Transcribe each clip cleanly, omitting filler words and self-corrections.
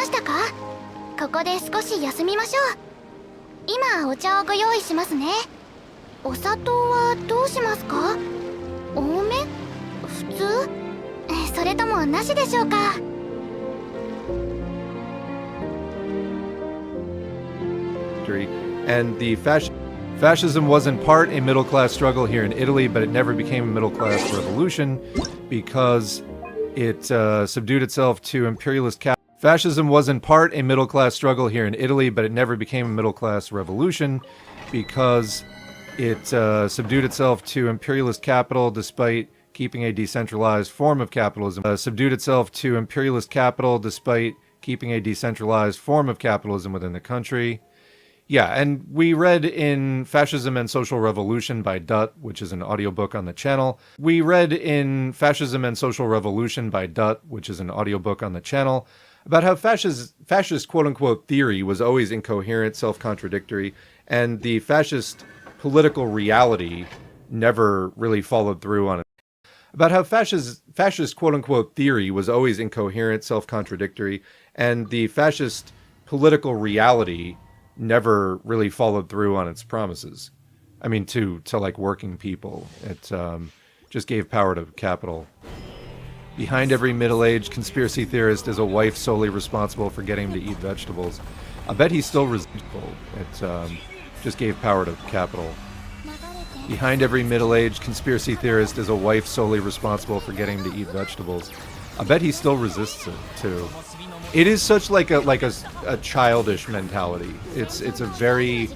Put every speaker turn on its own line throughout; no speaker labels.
したか？ここで少し休みましょう。今お茶をご用意しますね。お砂糖はどうしますか？多め？普通？それともなしでしょうか？
And the fascism was in part a middle-class struggle here in Italy, but it never became a middle-class revolution because it subdued itself to imperialist Fascism was in part a middle-class struggle here in Italy, but it never became a middle-class revolution because it subdued itself to imperialist capital despite keeping a decentralized form of capitalism. Subdued itself to imperialist capital despite keeping a decentralized form of capitalism within the country. Yeah, and we read in Fascism and Social Revolution by Dutt, which is an audiobook on the channel. We read in Fascism and Social Revolution by Dutt, which is an audiobook on the channel, about how fascist quote-unquote theory was always incoherent, self-contradictory, and the fascist political reality never really followed through on it. About how fascist quote-unquote theory was always incoherent, self-contradictory, and the fascist political reality never really followed through on its promises. I mean, to like working people. It just gave power to capital. Behind every middle-aged conspiracy theorist is a wife solely responsible for getting him to eat vegetables. I bet he's still resentful. It just gave power to capital. Behind every middle-aged conspiracy theorist is a wife solely responsible for getting him to eat vegetables. I bet he still resists it too. It is such like a childish mentality. It's a very,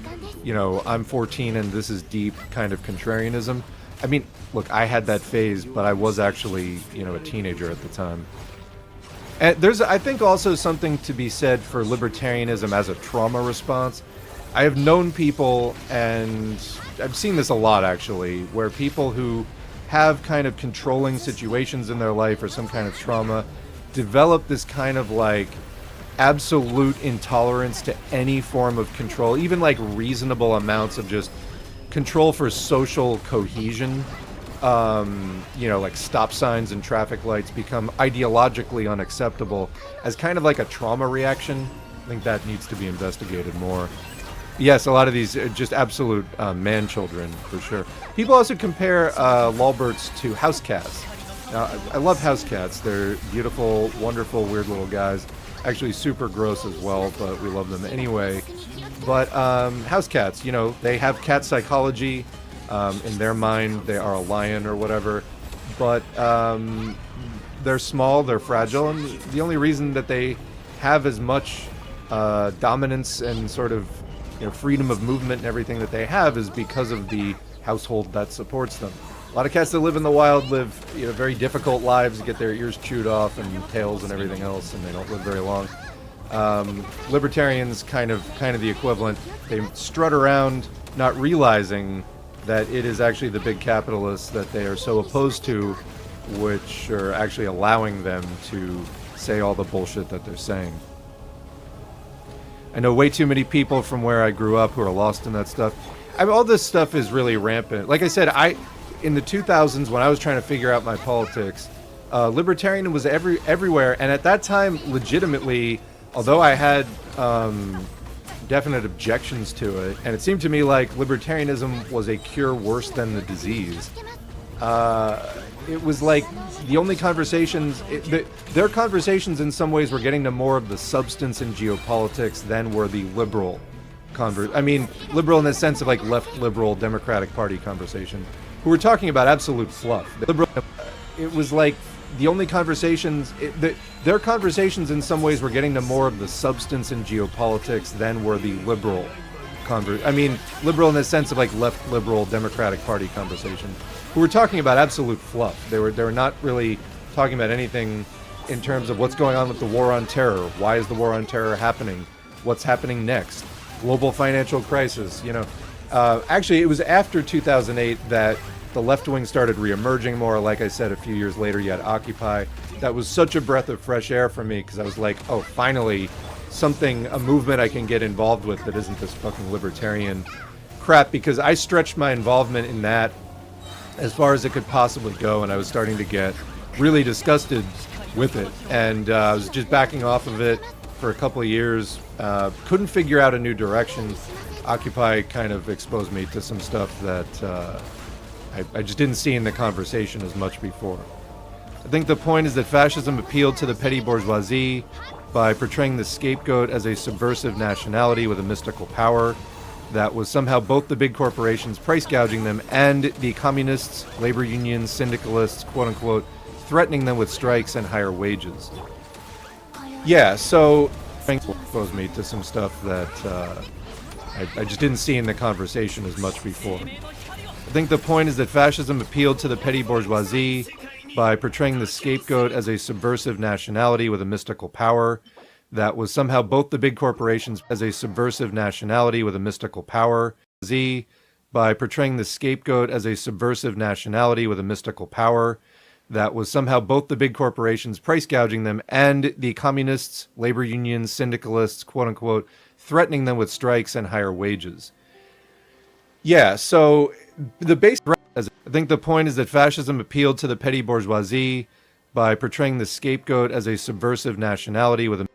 you know, I'm 14 and this is deep kind of contrarianism. I mean, look, I had that phase, but I was actually, you know, a teenager at the time. And there's, I think, also something to be said for libertarianism as a trauma response. I have known people, and I've seen this a lot actually, where people who have kind of controlling situations in their life or some kind of trauma develop this kind of like absolute intolerance to any form of control, even like reasonable amounts of just control for social cohesion. You know, like stop signs and traffic lights become ideologically unacceptable as kind of like a trauma reaction. I think that needs to be investigated more. Yes, a lot of these are just absolute man children, for sure. People also compare lolberts to house cats. Now, I love house cats. They're beautiful, wonderful, weird little guys. Actually super gross as well, but we love them anyway. But house cats, you know, they have cat psychology. In their mind, they are a lion or whatever. But they're small, they're fragile, and the only reason that they have as much dominance and sort of, you know, freedom of movement and everything that they have is because of the household that supports them. A lot of cats that live in the wild live, you know, very difficult lives, get their ears chewed off and tails and everything else, and they don't live very long. Libertarians kind of the equivalent. They strut around not realizing that it is actually the big capitalists that they are so opposed to, which are actually allowing them to say all the bullshit that they're saying. I know way too many people from where I grew up who are lost in that stuff. I mean, all this stuff is really rampant. Like I said, in the 2000s, when I was trying to figure out my politics, libertarian was everywhere, and at that time, legitimately, although I had definite objections to it, and it seemed to me like libertarianism was a cure worse than the disease. It was like the only conversations, their conversations in some ways were getting to more of the substance in geopolitics than were the liberal I mean, liberal in the sense of like left liberal Democratic Party conversation, who were talking about absolute fluff. It was like the only conversations, their conversations in some ways were getting to more of the substance in geopolitics than were the liberal I mean, liberal in the sense of like left liberal Democratic Party conversation, who were talking about absolute fluff. They were not really talking about anything in terms of what's going on with the war on terror. Why is the war on terror happening? What's happening next? Global financial crisis, you know. Actually, it was after 2008 that the left wing started reemerging more. Like I said, a few years later, you had Occupy. That was such a breath of fresh air for me, because I was like, oh, finally, a movement I can get involved with that isn't this fucking libertarian crap, because I stretched my involvement in that as far as it could possibly go, and I was starting to get really disgusted with it, and I was just backing off of it. for a couple of years. Couldn't figure out a new direction. Occupy kind of exposed me to some stuff that I just didn't see in the conversation as much before. I think the point is that fascism appealed to the petty bourgeoisie by portraying the scapegoat as a subversive nationality with a mystical power that was somehow both the big corporations price gouging them and the communists, labor unions, syndicalists, quote unquote, threatening them with strikes and higher wages. Yeah, so exposed me to some stuff that I just didn't see in the conversation as much before. I think the point is that fascism appealed to the petty bourgeoisie by portraying the scapegoat as a subversive nationality with a mystical power that was somehow both the big corporations as a subversive nationality with a mystical power. By portraying the scapegoat as a subversive nationality with a mystical power that was somehow both the big corporations price gouging them and the communists, labor unions, syndicalists, quote unquote, threatening them with strikes and higher wages. Yeah, so the basic, I think the point is that fascism appealed to the petty bourgeoisie by portraying the scapegoat as a subversive nationality with a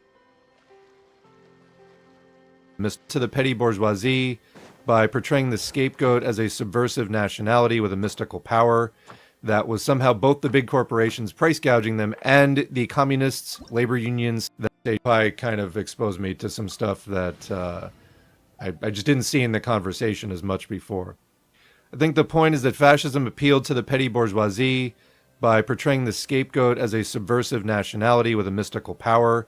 to the petty bourgeoisie by portraying the scapegoat as a subversive nationality with a mystical power that was somehow both the big corporations price gouging them and the communists, labor unions. That kind of exposed me to some stuff that I just didn't see in the conversation as much before. I think the point is that fascism appealed to the petty bourgeoisie by portraying the scapegoat as a subversive nationality with a mystical power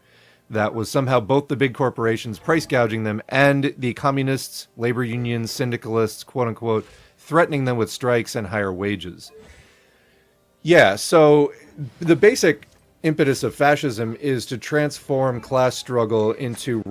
that was somehow both the big corporations price gouging them and the communists, labor unions, syndicalists, quote unquote, threatening them with strikes and higher wages. Yeah, so the basic impetus of fascism is to transform class struggle into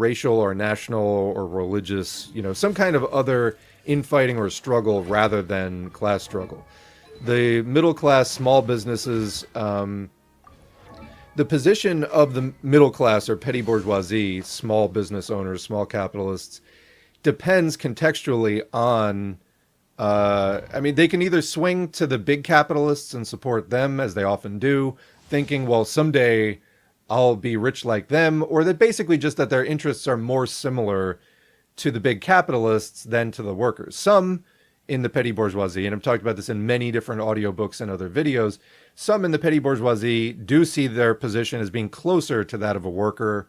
racial or national or religious, some kind of other infighting or struggle rather than class struggle. The middle class, small businesses, the position of the middle class or petty bourgeoisie, small business owners, small capitalists, depends contextually on, they can either swing to the big capitalists and support them, as they often do, thinking, well, someday I'll be rich like them, or that basically just that their interests are more similar to the big capitalists than to the workers. Some in the petty bourgeoisie, and I've talked about this in many different audiobooks and other videos, some in the petty bourgeoisie do see their position as being closer to that of a worker.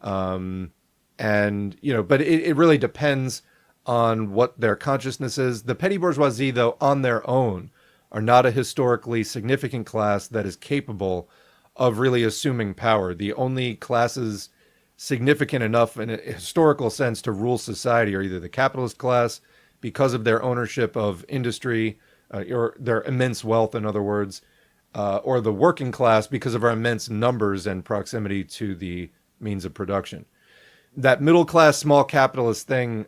But it really depends on what their consciousness is. The petty bourgeoisie, though, on their own, are not a historically significant class that is capable of really assuming power. The only classes significant enough in a historical sense to rule society are either the capitalist class, because of their ownership of industry, or their immense wealth, in other words, or the working class because of our immense numbers and proximity to the means of production. That middle class, small capitalist thing,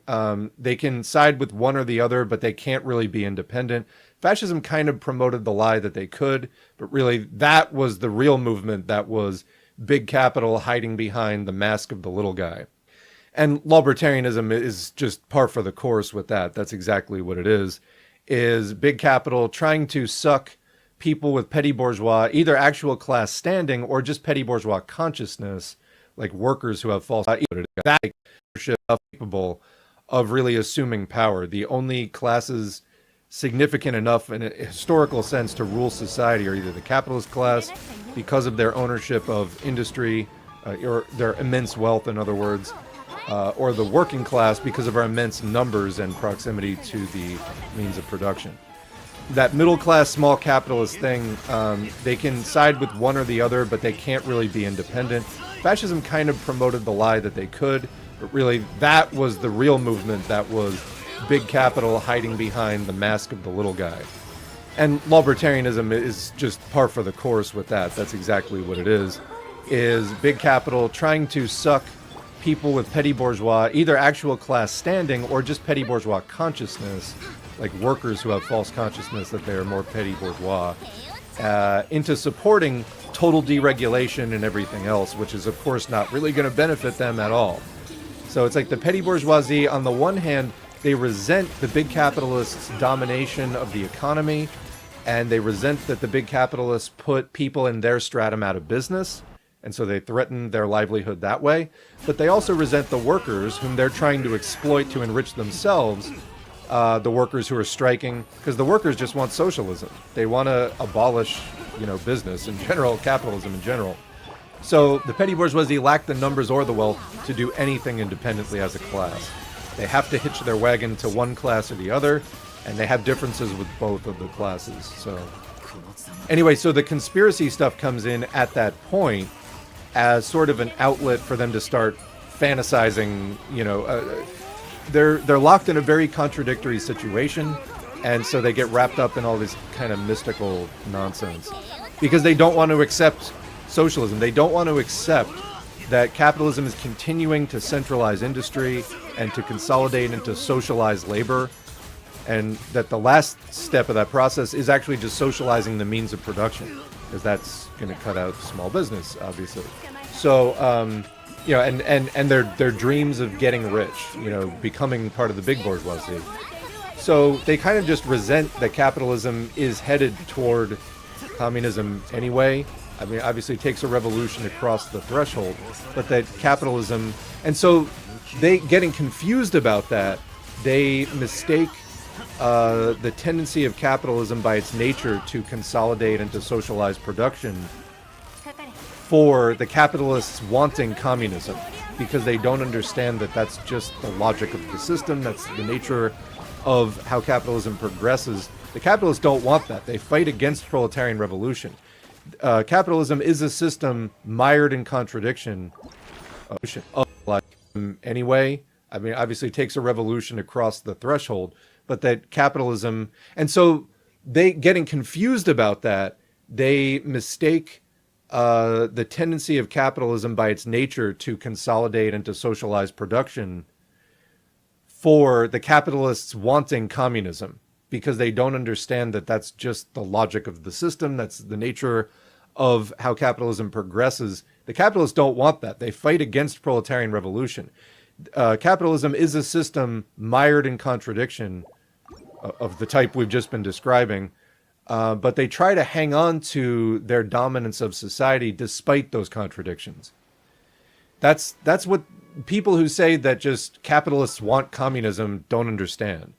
they can side with one or the other, but they can't really be independent. Fascism kind of promoted the lie that they could, but really that was the real movement that was big capital hiding behind the mask of the little guy. And libertarianism is just par for the course with that. That's exactly what it is big capital trying to suck people with petty bourgeois, either actual class standing or just petty bourgeois consciousness, like workers who have false that capable of really assuming power. The only classes significant enough in a historical sense to rule society are either the capitalist class, because of their ownership of industry, or their immense wealth, in other words, or the working class because of our immense numbers and proximity to the means of production. That middle class, small capitalist thing, they can side with one or the other, but they can't really be independent. Fascism kind of promoted the lie that they could, but really that was the real movement that was big capital hiding behind the mask of the little guy. And libertarianism is just par for the course with that. That's exactly what it is big capital trying to suck people with petty bourgeois, either actual class standing or just petty bourgeois consciousness, like workers who have false consciousness that they are more petty bourgeois, into supporting total deregulation and everything else, which is of course not really going to benefit them at all. So it's like the petty bourgeoisie, on the one hand, they resent the big capitalists' domination of the economy, and they resent that the big capitalists put people in their stratum out of business, and so they threaten their livelihood that way. But they also resent the workers whom they're trying to exploit to enrich themselves, the workers who are striking, because the workers just want socialism. They want to abolish, business in general, capitalism in general. So the petty bourgeoisie lack the numbers or the wealth to do anything independently as a class. They have to hitch their wagon to one class or the other, and they have differences with both of the classes. So anyway, so the conspiracy stuff comes in at that point as sort of an outlet for them to start fantasizing. They're locked in a very contradictory situation, and so they get wrapped up in all this kind of mystical nonsense because they don't want to accept socialism. They don't want to accept that capitalism is continuing to centralize industry and to consolidate and to socialize labor, and that the last step of that process is actually just socializing the means of production, because that's going to cut out small business, obviously. So, and their dreams of getting rich, becoming part of the big bourgeoisie. So they kind of just resent that capitalism is headed toward communism anyway. Obviously it takes a revolution to cross the threshold, but that capitalism, and so they getting confused about that, they mistake the tendency of capitalism by its nature to consolidate and to socialize production for the capitalists wanting communism, because they don't understand that that's just the logic of the system, that's the nature of how capitalism progresses. The capitalists don't want that. They fight against proletarian revolution. Capitalism is a system mired in contradiction anyway. Obviously it takes a revolution to cross the threshold, but that capitalism, and so they getting confused about that, they mistake the tendency of capitalism by its nature to consolidate and to socialize production for the capitalists wanting communism, because they don't understand that that's just the logic of the system. That's the nature of how capitalism progresses. The capitalists don't want that. They fight against proletarian revolution. Capitalism is a system mired in contradiction of the type we've just been describing, but they try to hang on to their dominance of society despite those contradictions. That's what people who say that just capitalists want communism don't understand.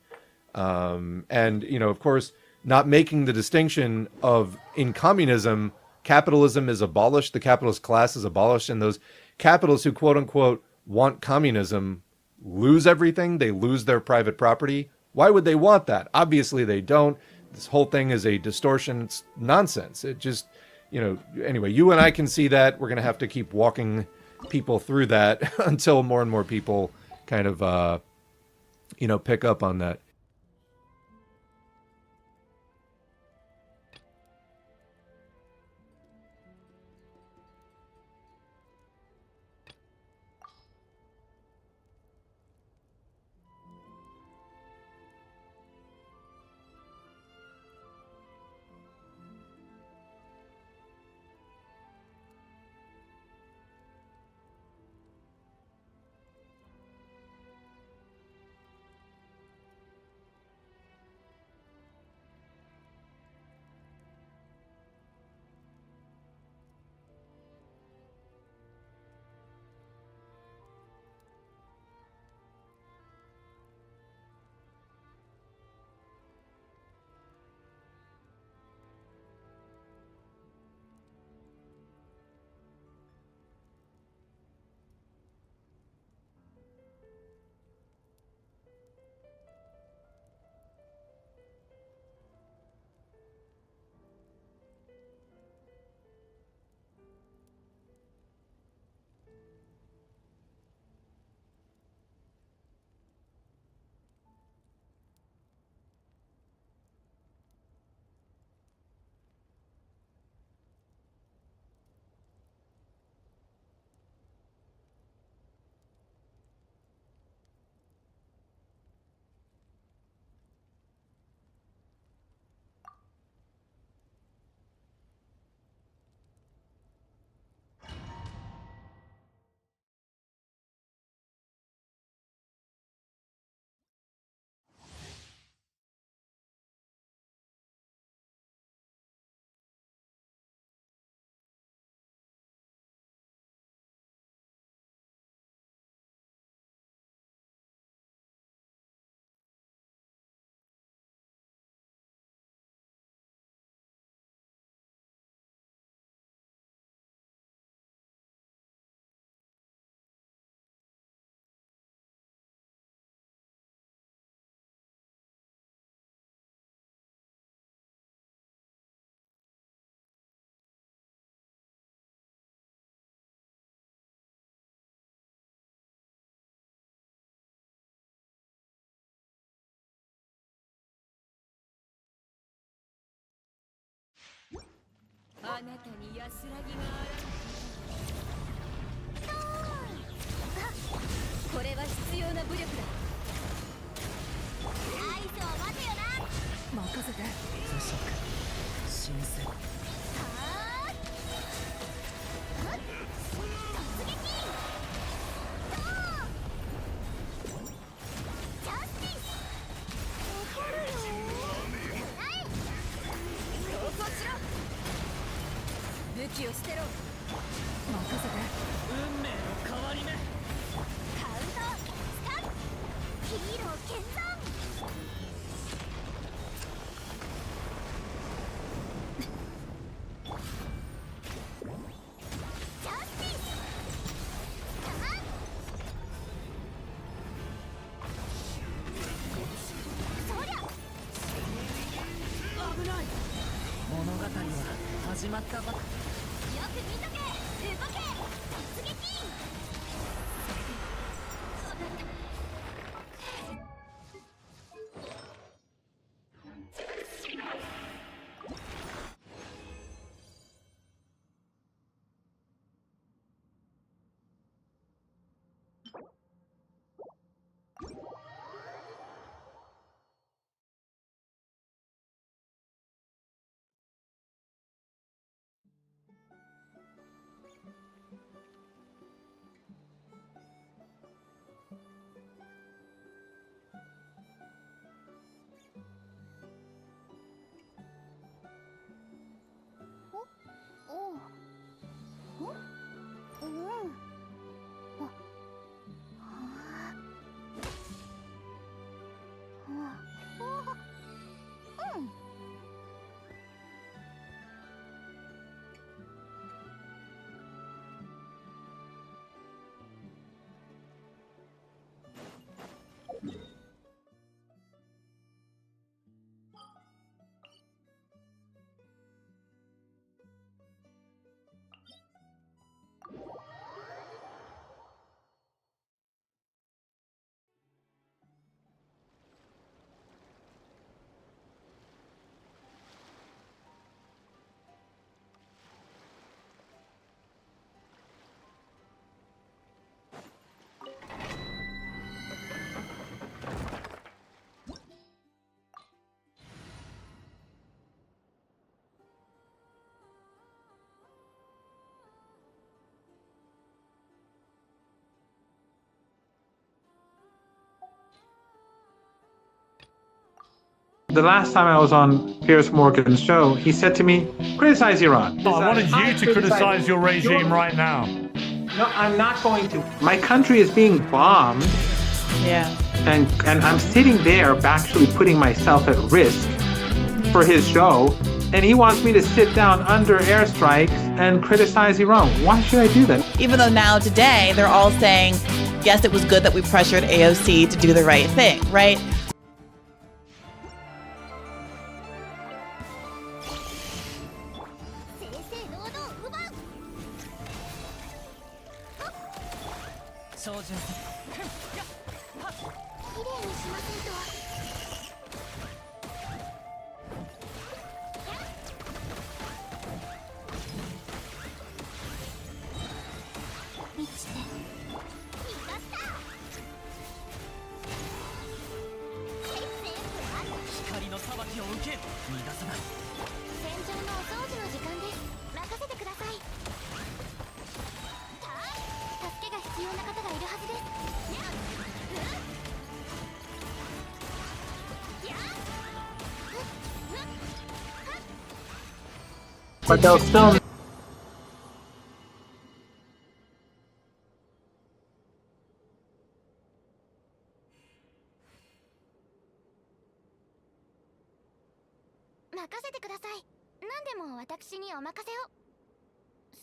And, you know, of course, not making the distinction of in communism, capitalism is abolished, the capitalist class is abolished, and those capitalists who quote unquote want communism lose everything. They lose their private property. Why would they want that? Obviously they don't. This whole thing is a distortion. It's nonsense. It just, you know, anyway, you and I can see that. We're going to have to keep walking people through that until more and more people kind of, you know, pick up on that.
The last time I was on Piers Morgan's show, he said to me, criticize Iran.
I wanted you to criticize your regime right now.
No, I'm not going to. My country is being bombed.
Yeah.
And I'm sitting there actually putting myself at risk for his show. And he wants me to sit down under airstrikes and criticize Iran. Why should I do that?
Even though now today they're all saying, yes, it was good that we pressured AOC to do the right thing, right?
But they'll still...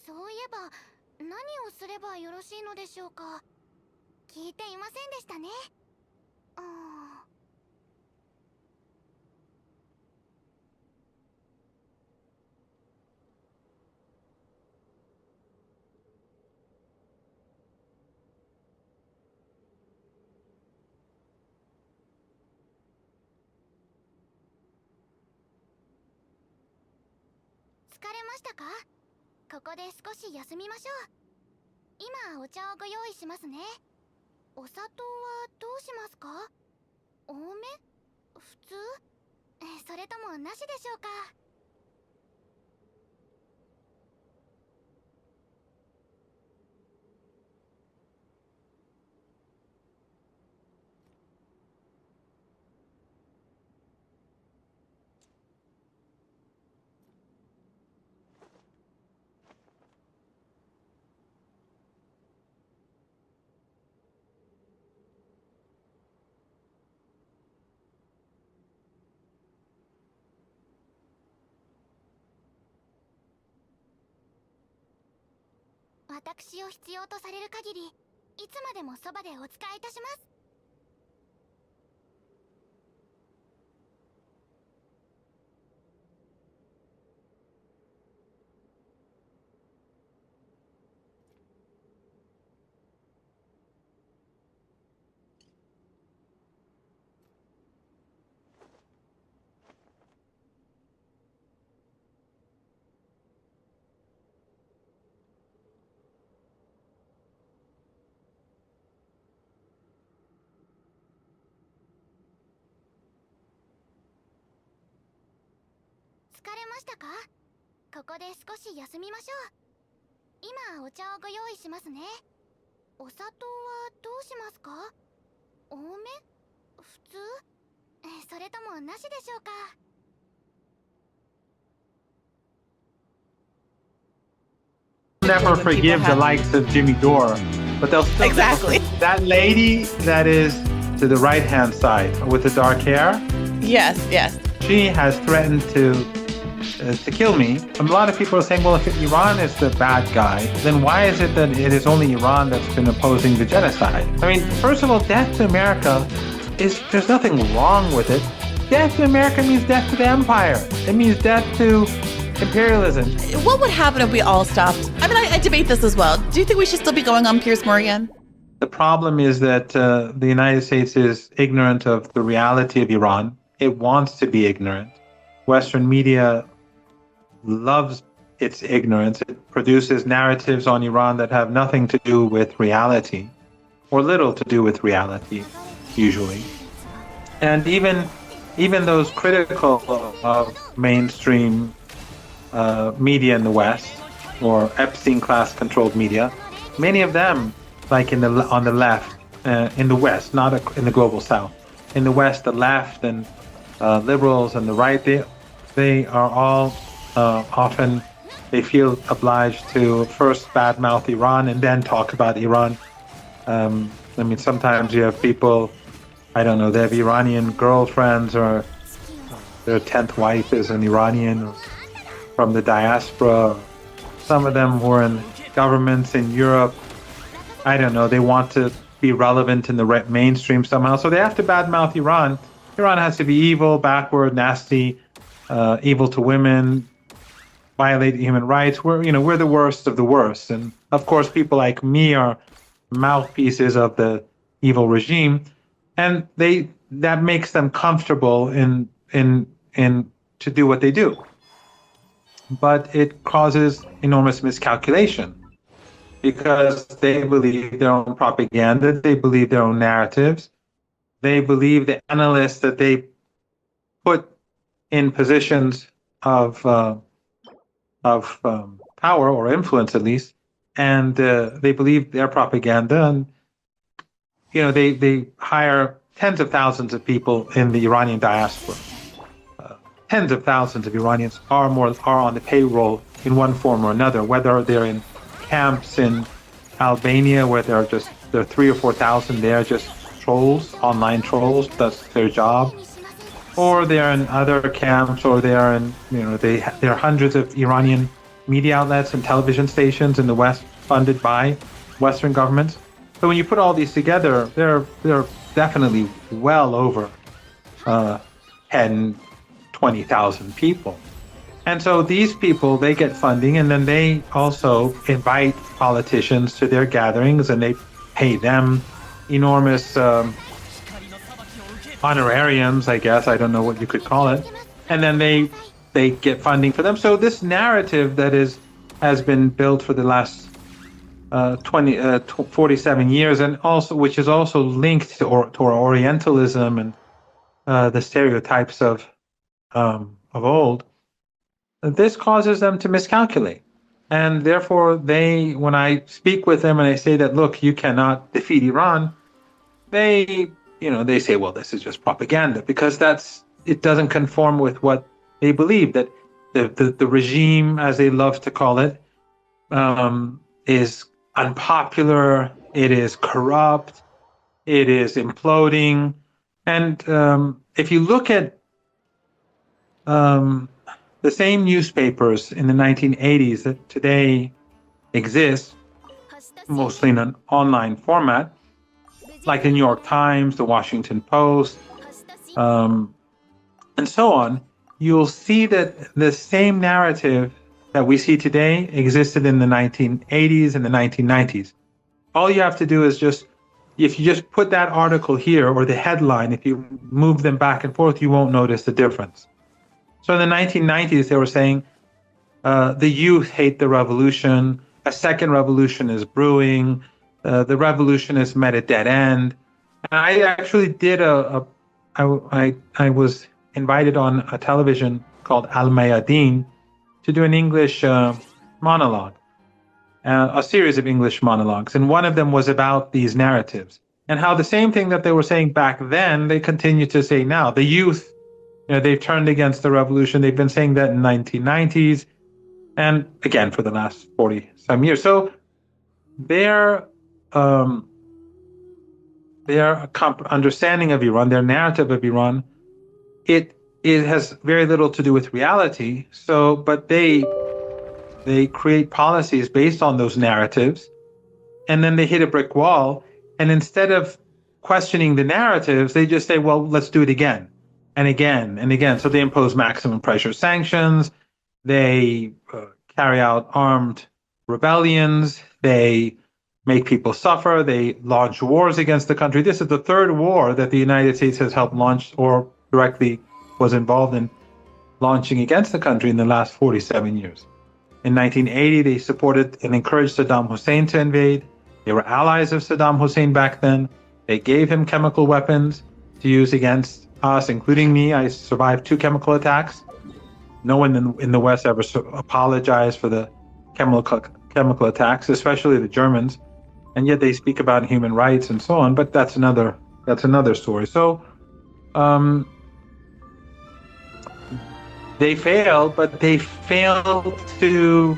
そういえば何をすればよろしいのでしょうか。聞いていませんでしたね。疲れましたか？ここで少し休みましょう。今お茶をご用意しますね。お砂糖はどうしますか？多め？普通？それともなしでしょうか？ 私を必要とされる限り、いつまでもそばでお仕えいたします。疲れましたか？ここで少し休みましょう。今お茶をご用意しますね。お砂糖はどうしますか？多め？普通？それともなしでしょうか？
Never forgive the likes of Jimmy Dore, but they'll still...
Exactly.
That lady that is to the right-hand side with the dark hair,
Yes, yes.
She has threatened to kill me. A lot of people are saying, well, if Iran is the bad guy, then why is it that it is only Iran that's been opposing the genocide? I mean, first of all, death to America there's nothing wrong with it. Death to America means death to the empire. It means death to imperialism.
What would happen if we all stopped? I mean, I debate this as well. Do you think we should still be going on Piers Morgan?
The problem is that the United States is ignorant of the reality of Iran. It wants to be ignorant. Western media loves its ignorance. It produces narratives on Iran that have nothing to do with reality, or little to do with reality, usually. And even those critical of mainstream media in the West, or Epstein class controlled media, many of them, like on the left, in the West, not in the global South, in the West, the left and liberals and the right, they are all often, they feel obliged to first badmouth Iran and then talk about Iran. I mean, sometimes you have people, I don't know, they have Iranian girlfriends, or their 10th wife is an Iranian, or from the diaspora. Some of them were in governments in Europe. I don't know, they want to be relevant in the mainstream somehow, so they have to badmouth Iran. Iran has to be evil, backward, nasty, evil to women, violate human rights. We're the worst of the worst. And of course, people like me are mouthpieces of the evil regime, and that makes them comfortable in to do what they do. But it causes enormous miscalculation, because they believe their own propaganda, they believe their own narratives, they believe the analysts that they put in positions of power or influence, at least, and they believe their propaganda, and they hire tens of thousands of people in the Iranian diaspora. Tens of thousands of Iranians are on the payroll in one form or another, whether they're in camps in Albania where there are 3,000 or 4,000 there, just trolls, online trolls, that's their job, or they're in other camps, or they are in, there are hundreds of Iranian media outlets and television stations in the West funded by Western governments. So when you put all these together, they're definitely well over 10, 20,000 people. And so these people, they get funding, and then they also invite politicians to their gatherings, and they pay them enormous honorariums, I guess. I don't know what you could call it. And then they get funding for them. So this narrative that has been built for the last 47 years, and also which is also linked to our Orientalism and the stereotypes of old, this causes them to miscalculate. And therefore, when I speak with them and I say that, look, you cannot defeat Iran, they say, well, this is just propaganda, because it doesn't conform with what they believe, that the regime, as they love to call it, is unpopular, it is corrupt, it is imploding. And if you look at the same newspapers in the 1980s that today exist, mostly in an online format, like the New York Times, the Washington Post, and so on, you'll see that the same narrative that we see today existed in the 1980s and the 1990s. All you have to do is if you just put that article here, or the headline, if you move them back and forth, you won't notice the difference. So in the 1990s, they were saying the youth hate the revolution, a second revolution is brewing, the revolution has met a dead end. And I actually did I was invited on a television called Al Mayadeen to do an English monologue, a series of English monologues. And one of them was about these narratives, and how the same thing that they were saying back then, they continue to say now. The youth, they've turned against the revolution. They've been saying that in the 1990s, and again for the last 40 some years. So their understanding of Iran, their narrative of Iran, it has very little to do with reality. So, but they create policies based on those narratives, and then they hit a brick wall. And instead of questioning the narratives, they just say, well, let's do it again and again and again. So they impose maximum pressure sanctions. They carry out armed rebellions. They make people suffer. They launch wars against the country. This is the third war that the United States has helped launch or directly was involved in launching against the country in the last 47 years. In 1980, they supported and encouraged Saddam Hussein to invade. They were allies of Saddam Hussein back then. They gave him chemical weapons to use against us, including me. I survived 2 chemical attacks. No one in the West ever apologized for the chemical attacks, especially the Germans. And yet they speak about human rights and so on. But that's another story. So they failed, but they failed to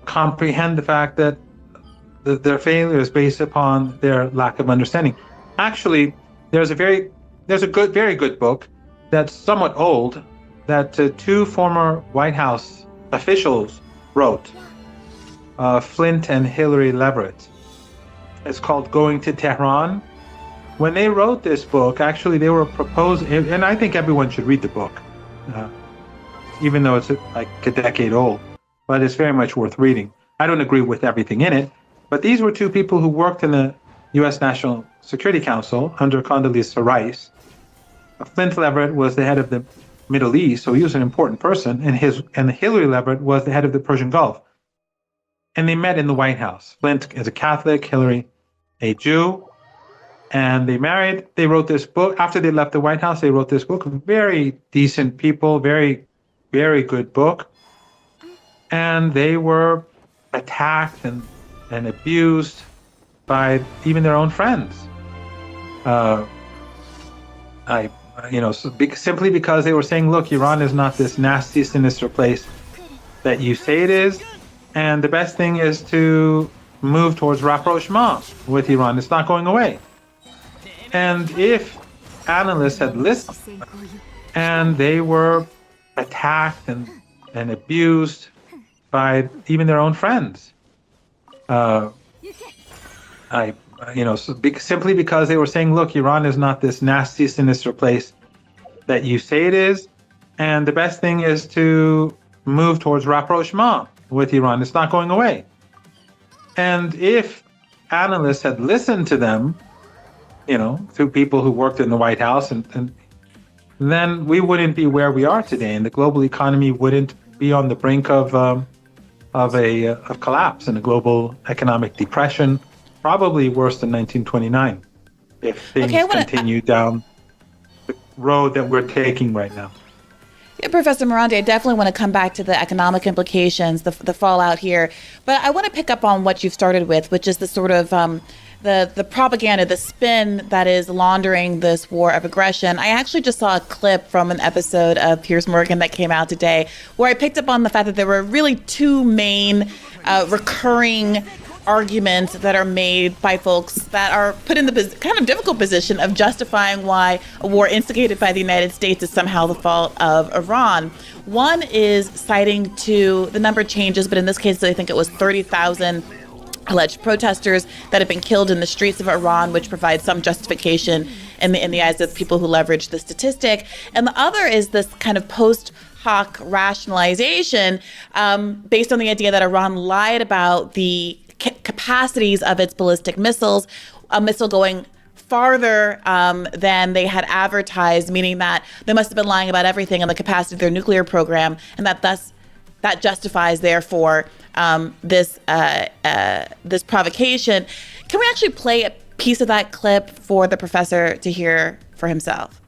comprehend the fact that their failure is based upon their lack of understanding. Actually, there's a very good book that's somewhat old that 2 former White House officials wrote, Flint and Hillary Leverett. It's called Going to Tehran. When they wrote this book, actually they were proposing, and I think everyone should read the book, even though it's like a decade old, but it's very much worth reading. I don't agree with everything in it, but these were 2 people who worked in the U.S. National Security Council under Condoleezza Rice. Flint Leverett was the head of the Middle East, so he was an important person, and Hillary Leverett was the head of the Persian Gulf. And they met in the White House. Flint is a Catholic, Hillary a Jew, and they married. They wrote this book. After they left the White House, they wrote this book. Very decent people, very, very good book. And they were attacked and abused by even their own friends. Simply because they were saying, look, Iran is not this nasty, sinister place that you say it is. And the best thing is to move towards rapprochement with Iran. It's not going away. And if analysts had listened, and they were attacked and abused by even their own friends, simply because they were saying, look, Iran is not this nasty, sinister place that you say it is. And the best thing is to move towards rapprochement with Iran. It's not going away. And if analysts had listened to them, through people who worked in the White House, and then we wouldn't be where we are today, and the global economy wouldn't be on the brink of collapse and a global economic depression, probably worse than 1929, if things continue down the road that we're taking right now.
Yeah, Professor Marandi, I definitely want to come back to the economic implications, the fallout here. But I want to pick up on what you've started with, which is the sort of the propaganda, the spin that is laundering this war of aggression. I actually just saw a clip from an episode of Piers Morgan that came out today, where I picked up on the fact that there were really 2 main recurring arguments that are made by folks that are put in the kind of difficult position of justifying why a war instigated by the United States is somehow the fault of Iran. One is citing to the number changes, but in this case, I think it was 30,000 alleged protesters that have been killed in the streets of Iran, which provides some justification in the eyes of people who leverage the statistic. And the other is this kind of post hoc rationalization based on the idea that Iran lied about the capacities of its ballistic missiles, a missile going farther than they had advertised, meaning that they must have been lying about everything in the capacity of their nuclear program, and that justifies, therefore, this provocation. Can we actually play a piece of that clip for the professor to hear for himself?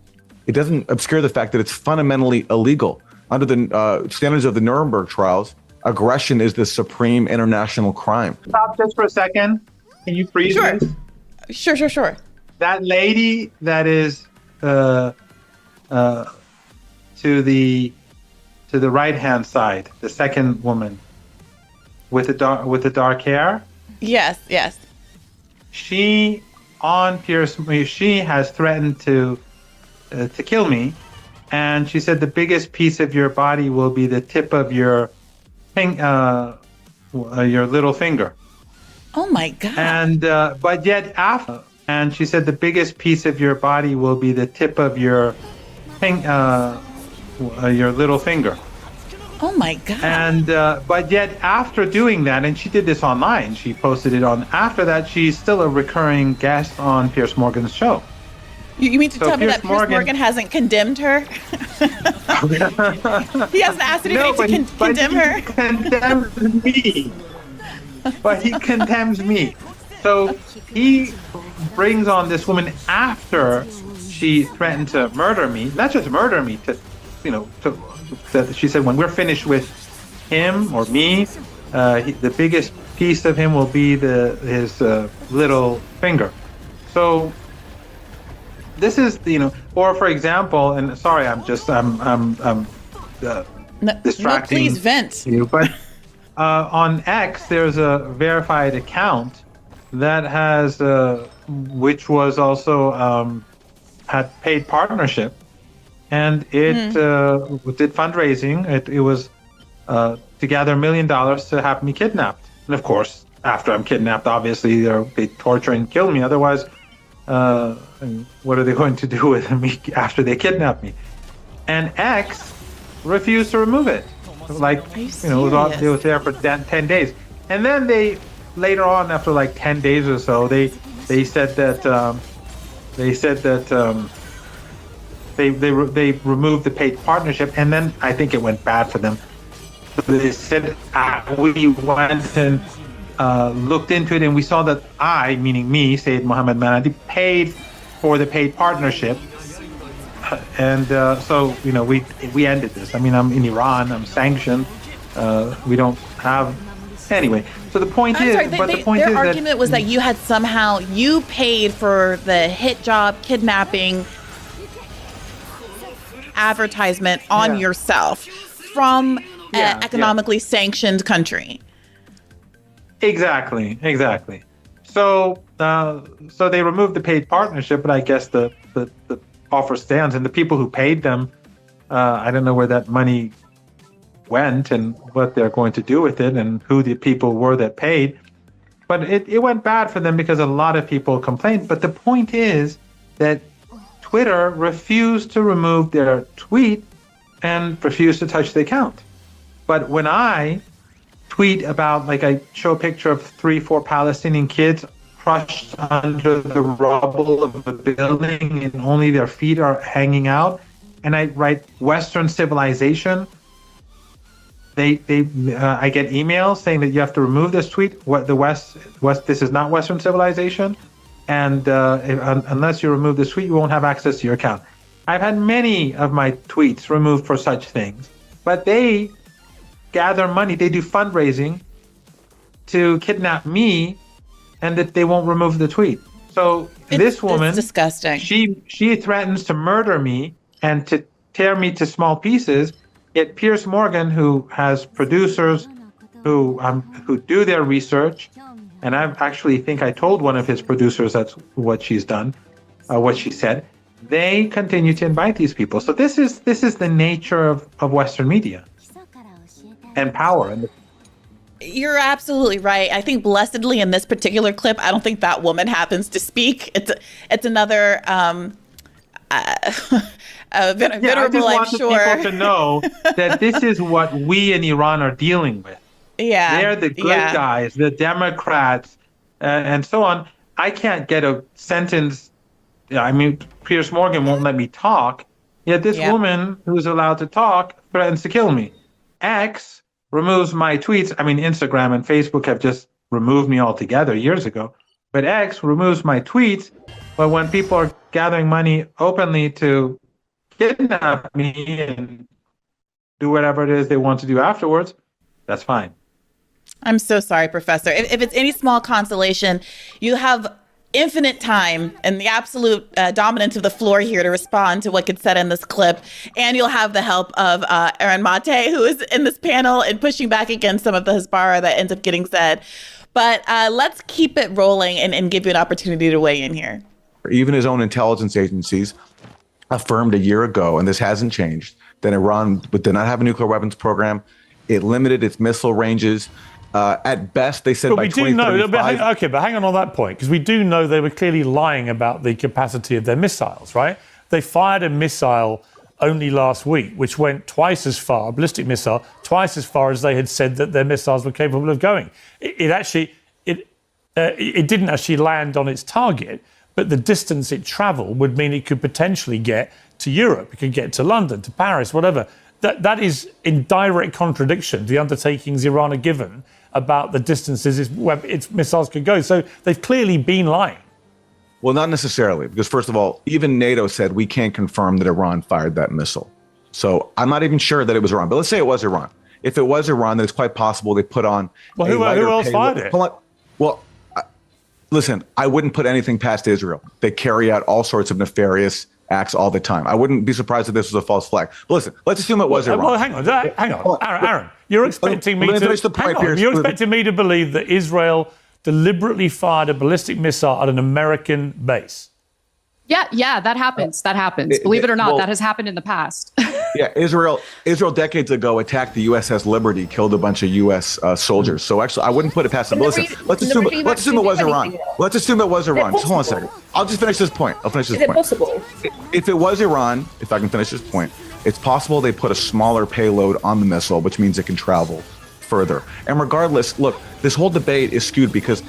It doesn't obscure the fact that it's fundamentally illegal. Under the standards of the Nuremberg trials, aggression is the supreme international crime.
Stop just for a second. Can you freeze this?
Sure.
That lady that is to the right-hand side, the second woman with the dark hair.
Yes.
She has threatened to to kill me. And she said the biggest piece of your body will be the tip of your little finger.
Oh my God.
And but yet after, and she said the biggest piece of your body will be the tip of your little finger.
Oh my God.
And but yet after doing that, and she did this online, she posted it on. After that, she's still a recurring guest on Piers Morgan's show.
You mean to tell me that Piers
Morgan
hasn't condemned her? He hasn't asked anybody to condemn her?
He condemns me. But he condemns me. So he brings on this woman after she threatened to murder me. Not just murder me, she said when we're finished with him or me, the biggest piece of him will be his little finger. So this is, or for example, and sorry, I'm distracting.
No, please vent.
You, but on X, there's a verified account that has, which was also had paid partnership, and it did fundraising. It was to gather $1 million to have me kidnapped. And of course, after I'm kidnapped, obviously they torture and kill me. Otherwise, and what are they going to do with me after they kidnap me? And X refused to remove it. Like, it was there for 10 days. And then they, later on, after like 10 days or so, they said that they removed the paid partnership, and then I think it went bad for them. They said we went and looked into it, and we saw that I, meaning me, Sayyid Mohammed Manadi, paid for the paid partnership, and so we ended this. I mean, I'm in Iran, I'm sanctioned. We don't have anyway. So the point is,
their argument was that you had somehow paid for the hit job kidnapping advertisement on yourself from an economically sanctioned country.
Exactly. So they removed the paid partnership, but I guess the offer stands, and the people who paid them, I don't know where that money went and what they're going to do with it and who the people were that paid. But it went bad for them because a lot of people complained. But the point is that Twitter refused to remove their tweet and refused to touch the account. But when I tweet about, like, I show a picture of 3-4 Palestinian kids crushed under the rubble of a building and only their feet are hanging out, and I write Western civilization, I get emails saying that you have to remove this tweet. This is not Western civilization, and unless you remove this tweet, you won't have access to your account. I've had many of my tweets removed for such things, but they gather money. They do fundraising to kidnap me, and that they won't remove the tweet. So this woman,
it's disgusting.
She threatens to murder me and to tear me to small pieces. Yet Piers Morgan, who has producers who do their research, and I actually think I told one of his producers that's what she's done, what she said. They continue to invite these people. So this is the nature of Western media and power.
You're absolutely right. I think blessedly in this particular clip, I don't think that woman happens to speak. It's another venerable, I'm sure.
I just want people to know that this is what we in Iran are dealing with.
Yeah,
they're the good guys, the Democrats, and so on. I can't get a sentence. I mean, Piers Morgan won't let me talk. Yet this woman who's allowed to talk threatens to kill me. X removes my tweets. I mean, Instagram and Facebook have just removed me altogether years ago. But X removes my tweets. But when people are gathering money openly to kidnap me and do whatever it is they want to do afterwards, that's fine.
I'm so sorry, Professor. If it's any small consolation, you have infinite time and the absolute dominance of the floor here to respond to what gets said in this clip. And you'll have the help of Aaron Mate, who is in this panel and pushing back against some of the hasbara that ends up getting said. But let's keep it rolling and give you an opportunity to weigh in here.
Even his own intelligence agencies affirmed a year ago, and this hasn't changed, that Iran did not have a nuclear weapons program. It limited its missile ranges. At best, they said
but
by
we do know.
2035.
But hang on that point, because we do know they were clearly lying about the capacity of their missiles, right? They fired a missile only last week, which went twice as far, a ballistic missile, twice as far as they had said that their missiles were capable of going. It didn't actually land on its target, but the distance it travelled would mean it could potentially get to Europe, it could get to London, to Paris, whatever. That is in direct contradiction to the undertakings Iran had given about the distances its missiles could go. So they've clearly been lying.
Well, not necessarily, because first of all, even NATO said we can't confirm that Iran fired that missile. So I'm not even sure that it was Iran, but let's say it was Iran. If it was Iran, then it's quite possible they put on.
Well, who else fired it?
Well, listen, I wouldn't put anything past Israel. They carry out all sorts of nefarious acts all the time. I wouldn't be surprised if this was a false flag. But listen, let's assume it was Iran.
Well, hang on. Aaron, you're expecting me to believe that Israel deliberately fired a ballistic missile at an American base.
Yeah, that happens. Believe it or not, that has happened in the past.
Yeah, Israel decades ago attacked the USS Liberty, killed a bunch of U.S. Soldiers. So actually, I wouldn't put it past them. But listen, let's assume it was Iran. Let's assume it was Iran. Just hold on a second. I'll just finish this point.
Is it possible?
If it was Iran, if I can finish this point, it's possible they put a smaller payload on the missile, which means it can travel further. And regardless, look, this whole debate is skewed because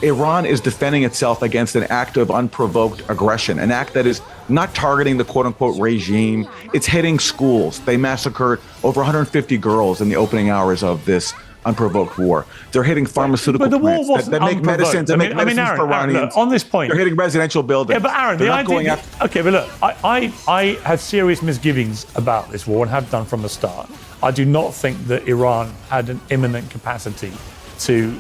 Iran is defending itself against an act of unprovoked aggression, an act that is not targeting the quote-unquote regime. It's hitting schools. They massacred over 150 girls in the opening hours of this unprovoked war. They're hitting pharmaceutical plants that make medicines, for Iranians.
On this point,
they're hitting residential buildings.
Yeah, but Aaron, the idea. Okay, but look, I have serious misgivings about this war and have done from the start. I do not think that Iran had an imminent capacity to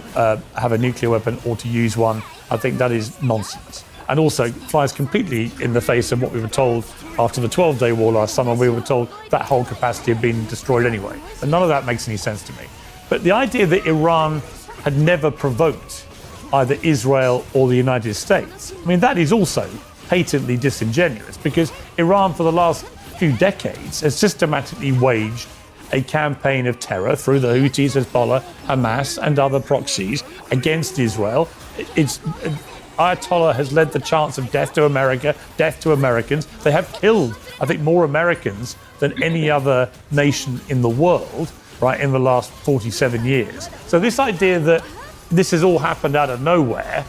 have a nuclear weapon or to use one. I think that is nonsense. And also flies completely in the face of what we were told after the 12-day war last summer. We were told that whole capacity had been destroyed anyway. And none of that makes any sense to me. But the idea that Iran had never provoked either Israel or the United States, I mean, that is also patently disingenuous because Iran for the last few decades has systematically waged a campaign of terror through the Houthis, Hezbollah, Hamas, and other proxies against Israel. Ayatollah has led the chants of death to America, death to Americans. They have killed, I think, more Americans than any other nation in the world, right, in the last 47 years. So this idea that this has all happened out of nowhere,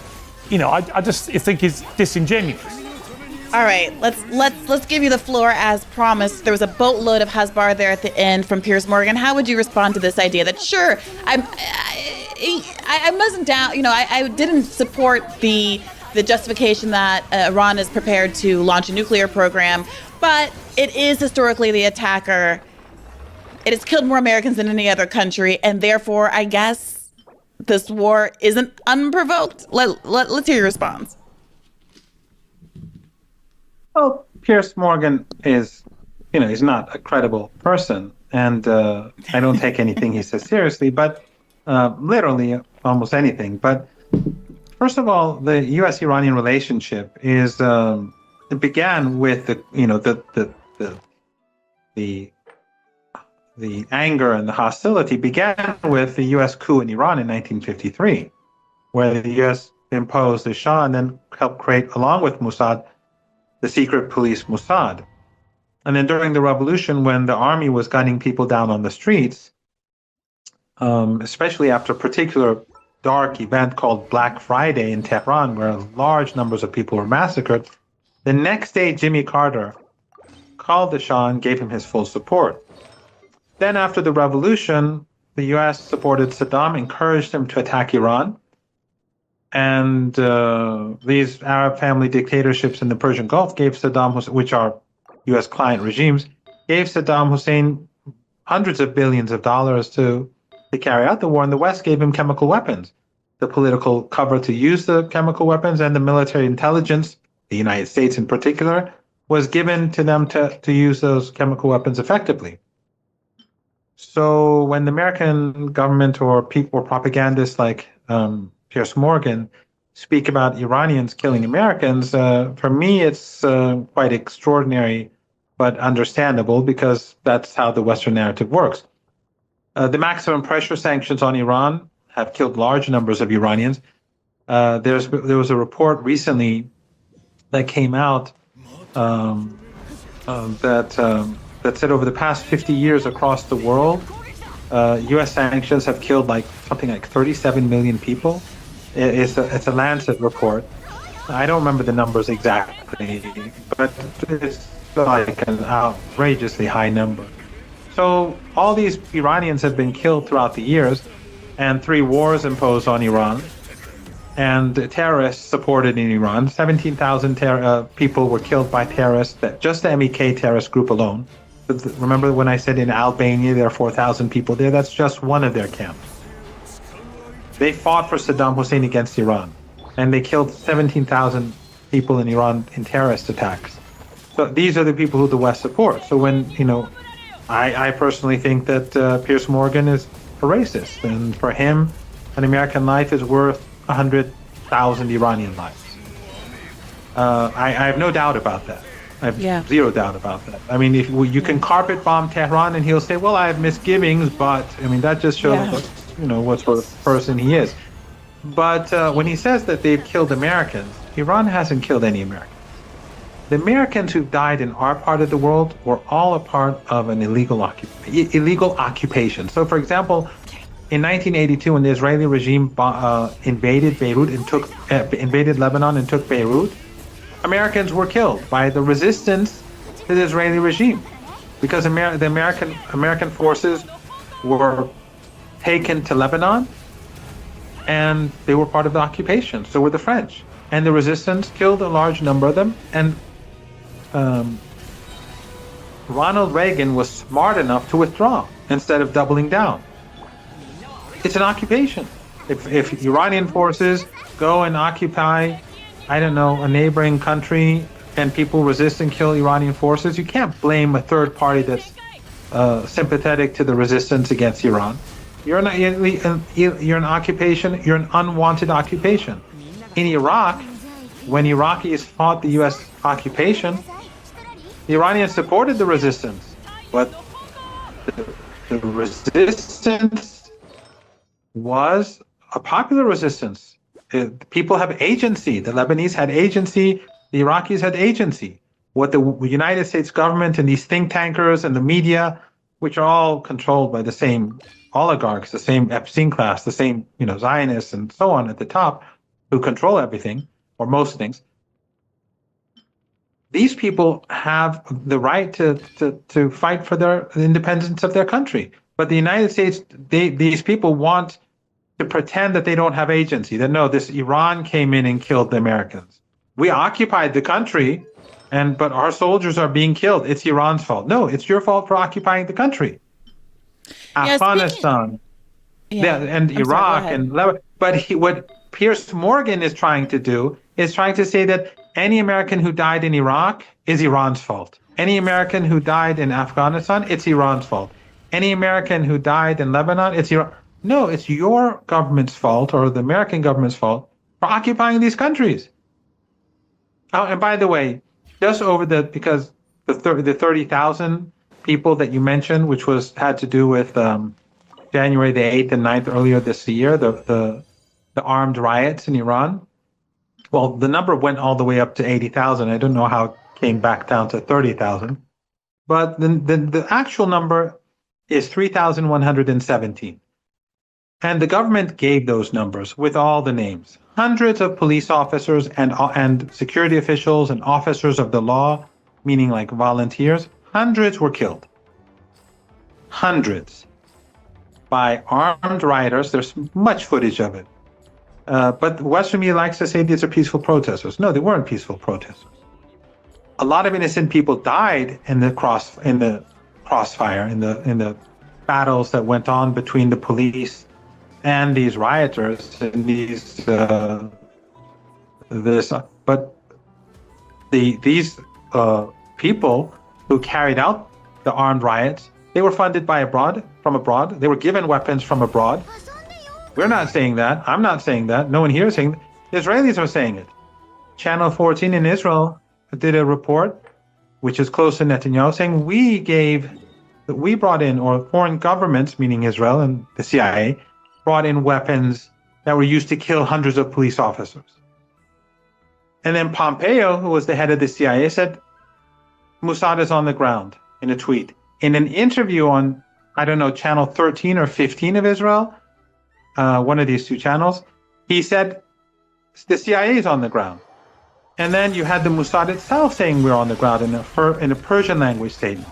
I just think is disingenuous.
All right, let's give you the floor as promised. There was a boatload of Hasbar there at the end from Piers Morgan. How would you respond to this idea that sure, I wasn't down, I didn't support the justification that Iran is prepared to launch a nuclear program, but it is historically the attacker. It has killed more Americans than any other country, and therefore, I guess this war isn't unprovoked. Let's hear your response.
Well, Piers Morgan is, he's not a credible person, and I don't take anything he says seriously, but literally almost anything. But first of all, the U.S.-Iranian relationship is it began with the anger and the hostility began with the U.S. coup in Iran in 1953, where the U.S. imposed the Shah and then helped create, along with Mossad, the secret police Mossad. And then during the revolution, when the army was gunning people down on the streets, especially after a particular dark event called Black Friday in Tehran, where large numbers of people were massacred, the next day Jimmy Carter called the Shah and gave him his full support. Then after the revolution, the U.S. supported Saddam, encouraged him to attack Iran. And these Arab family dictatorships in the Persian Gulf gave Saddam Hussein, which are U.S. client regimes, gave Saddam Hussein hundreds of billions of dollars to carry out the war, and the West gave him chemical weapons, the political cover to use the chemical weapons, and the military intelligence, the United States in particular, was given to them to use those chemical weapons effectively. So when the American government or people or propagandists like Piers Morgan speak about Iranians killing Americans, for me it's quite extraordinary but understandable because that's how the Western narrative works. The maximum pressure sanctions on Iran have killed large numbers of Iranians. There was a report recently that came out that said over the past 50 years across the world, U.S. sanctions have killed something like 37 million people. It's a Lancet report. I don't remember the numbers exactly, but it's like an outrageously high number. So all these Iranians have been killed throughout the years, and 3 wars imposed on Iran, and terrorists supported in Iran. 17,000 people were killed by terrorists, just the MEK terrorist group alone. Remember when I said in Albania there are 4,000 people there? That's just one of their camps. They fought for Saddam Hussein against Iran, and they killed 17,000 people in Iran in terrorist attacks. So these are the people who the West supports. So when, I personally think that Piers Morgan is a racist, and for him, an American life is worth 100,000 Iranian lives. I have no doubt about that. I have zero doubt about that. I mean, if you can carpet bomb Tehran, and he'll say, "Well, I have misgivings," but I mean that just shows what sort of person he is. But when he says that they've killed Americans, Iran hasn't killed any Americans. The Americans who died in our part of the world were all a part of an illegal occupation. So, for example, in 1982, when the Israeli regime invaded Beirut and invaded Lebanon and took Beirut, Americans were killed by the resistance to the Israeli regime, because the American forces were taken to Lebanon, and they were part of the occupation. So were the French, and the resistance killed a large number of them. And Ronald Reagan was smart enough to withdraw instead of doubling down. It's an occupation. If Iranian forces go and occupy, I don't know, a neighboring country, and people resist and kill Iranian forces, you can't blame a third party that's sympathetic to the resistance against Iran. You're an occupation. You're an unwanted occupation. In Iraq, when Iraqis fought the U.S. occupation, the Iranians supported the resistance, but the resistance was a popular resistance. People have agency. The Lebanese had agency. The Iraqis had agency. What the United States government and these think tankers and the media, which are all controlled by the same oligarchs, the same Epstein class, the same Zionists and so on at the top, who control everything or most things. These people have the right to fight for the independence of their country. But the United States, these people want to pretend that they don't have agency, that no, this Iran came in and killed the Americans. We occupied the country, but our soldiers are being killed. It's Iran's fault. No, it's your fault for occupying the country. Afghanistan, and Iraq and Lebanon. But what Piers Morgan is trying to do is trying to say that any American who died in Iraq is Iran's fault. Any American who died in Afghanistan, it's Iran's fault. Any American who died in Lebanon, it's Iran. No, it's your government's fault, or the American government's fault, for occupying these countries. Oh, and by the way, just because the 30,000 people that you mentioned, which had to do with January the 8th and 9th earlier this year, the armed riots in Iran. Well, the number went all the way up to 80,000. I don't know how it came back down to 30,000. But the actual number is 3,117. And the government gave those numbers with all the names. Hundreds of police officers and security officials and officers of the law, meaning like volunteers, hundreds were killed. Hundreds. By armed rioters. There's much footage of it. But Western media likes to say these are peaceful protesters. No, they weren't peaceful protesters. A lot of innocent people died in the crossfire, in the battles that went on between the police and these rioters and these people who carried out the armed riots, they were funded from abroad. They were given weapons from abroad. We're not saying that. I'm not saying that. No one here is saying that. The Israelis are saying it. Channel 14 in Israel did a report which is close to Netanyahu, saying we brought in, or foreign governments, meaning Israel and the CIA, brought in weapons that were used to kill hundreds of police officers. And then Pompeo, who was the head of the CIA, said Mossad is on the ground in a tweet. In an interview on, I don't know, channel 13 or 15 of Israel, one of these two channels, he said the CIA is on the ground. And then you had the Mossad itself saying we're on the ground in a Persian language statement.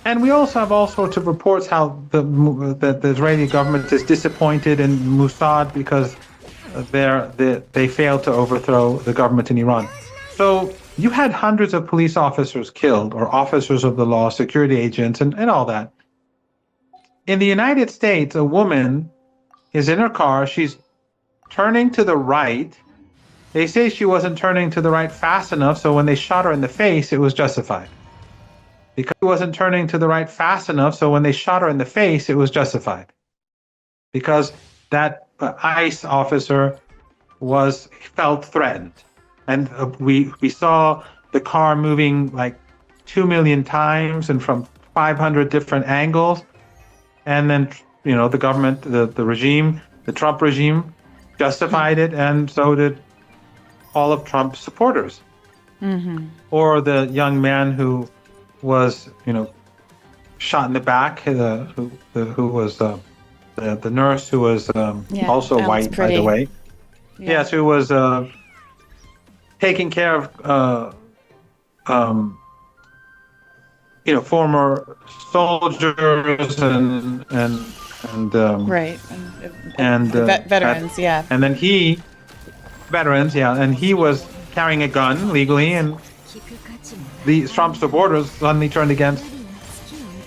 And we also have all sorts of reports how the Israeli government is disappointed in Mossad because they failed to overthrow the government in Iran. So you had hundreds of police officers killed, or officers of the law, security agents, and all that. In the United States, a woman is in her car. She's turning to the right. They say she wasn't turning to the right fast enough, so when they shot her in the face, it was justified. Because she wasn't turning to the right fast enough, so when they shot her in the face, it was justified. Because that ICE officer felt threatened. And we saw the car moving like 2 million times and from 500 different angles. And then, the government, the regime, the Trump regime justified it, and so did all of Trump's supporters. Mm-hmm. Or the young man who was, shot in the back, who was the nurse who was also white, by the way. Yeah. Yes, who was taking care of, former soldiers and
right,
and
veterans,
and then veterans, and he was carrying a gun legally, and the Trump supporters suddenly turned against,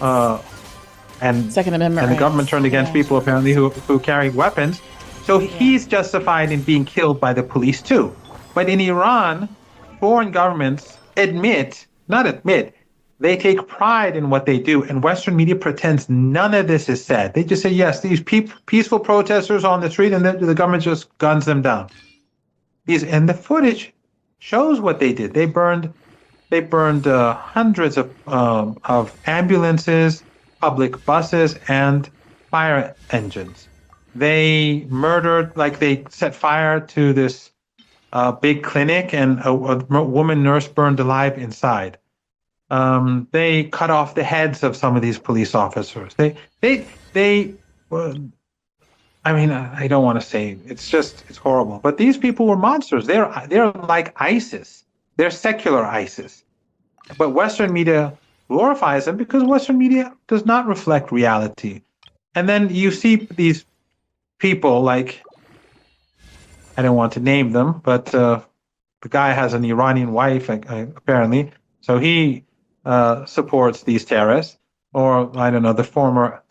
and
Second Amendment,
and the government turned against people apparently who carried weapons. So he's justified in being killed by the police too. But in Iran, foreign governments they take pride in what they do, and Western media pretends none of this is said. They just say, yes, these peaceful protesters on the street, and the government just guns them down. And the footage shows what they did. They burned hundreds of ambulances, public buses, and fire engines. They they set fire to this big clinic, and a woman nurse burned alive inside. They cut off the heads of some of these police officers. I don't want to say, it's horrible. But these people were monsters. They're like ISIS. They're secular ISIS. But Western media glorifies them because Western media does not reflect reality. And then you see these people like, I don't want to name them, but the guy has an Iranian wife, apparently. So he supports these terrorists. Or, I don't know, the former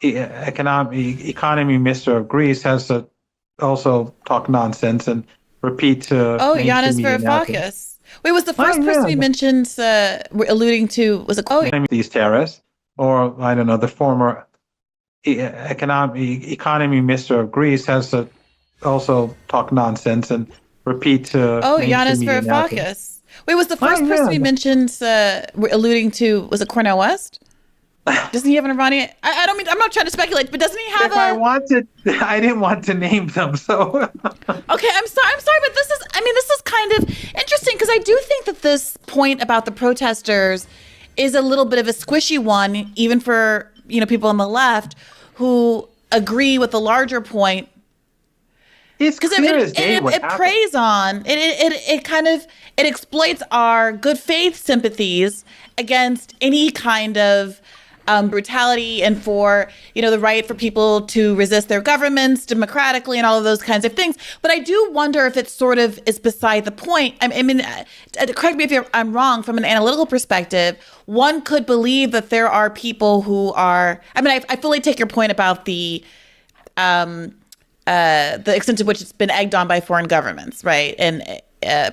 economy minister of Greece has to also talk nonsense and repeat.
Yanis Varoufakis. Wait, was the first person we mentioned alluding to, was it?
These terrorists. Or, I don't know, the former economy minister of Greece has to also talk nonsense and repeat.
Yanis Varoufakis. Wait, was the first person we mentioned alluding to, was it Cornel West? Doesn't he have an Iranian? I'm not trying to speculate, but doesn't he have
I didn't want to name them, so.
Okay, I'm sorry, but this is kind of interesting, because I do think that this point about the protesters is a little bit of a squishy one, even for, people on the left who agree with the larger point.
It's clear as day what happened.
It preys on, it exploits our good faith sympathies against any kind of brutality, and for the right for people to resist their governments democratically and all of those kinds of things. But I do wonder if it sort of is beside the point. Correct me if I'm wrong. From an analytical perspective, one could believe that there are people who are. I fully take your point about the extent to which it's been egged on by foreign governments, right? And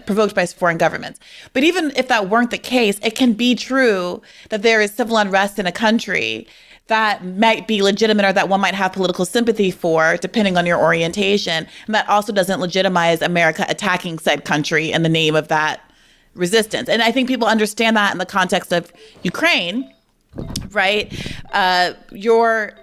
provoked by foreign governments. But even if that weren't the case, it can be true that there is civil unrest in a country that might be legitimate, or that one might have political sympathy for, depending on your orientation. And that also doesn't legitimize America attacking said country in the name of that resistance. And I think people understand that in the context of Ukraine, right? Your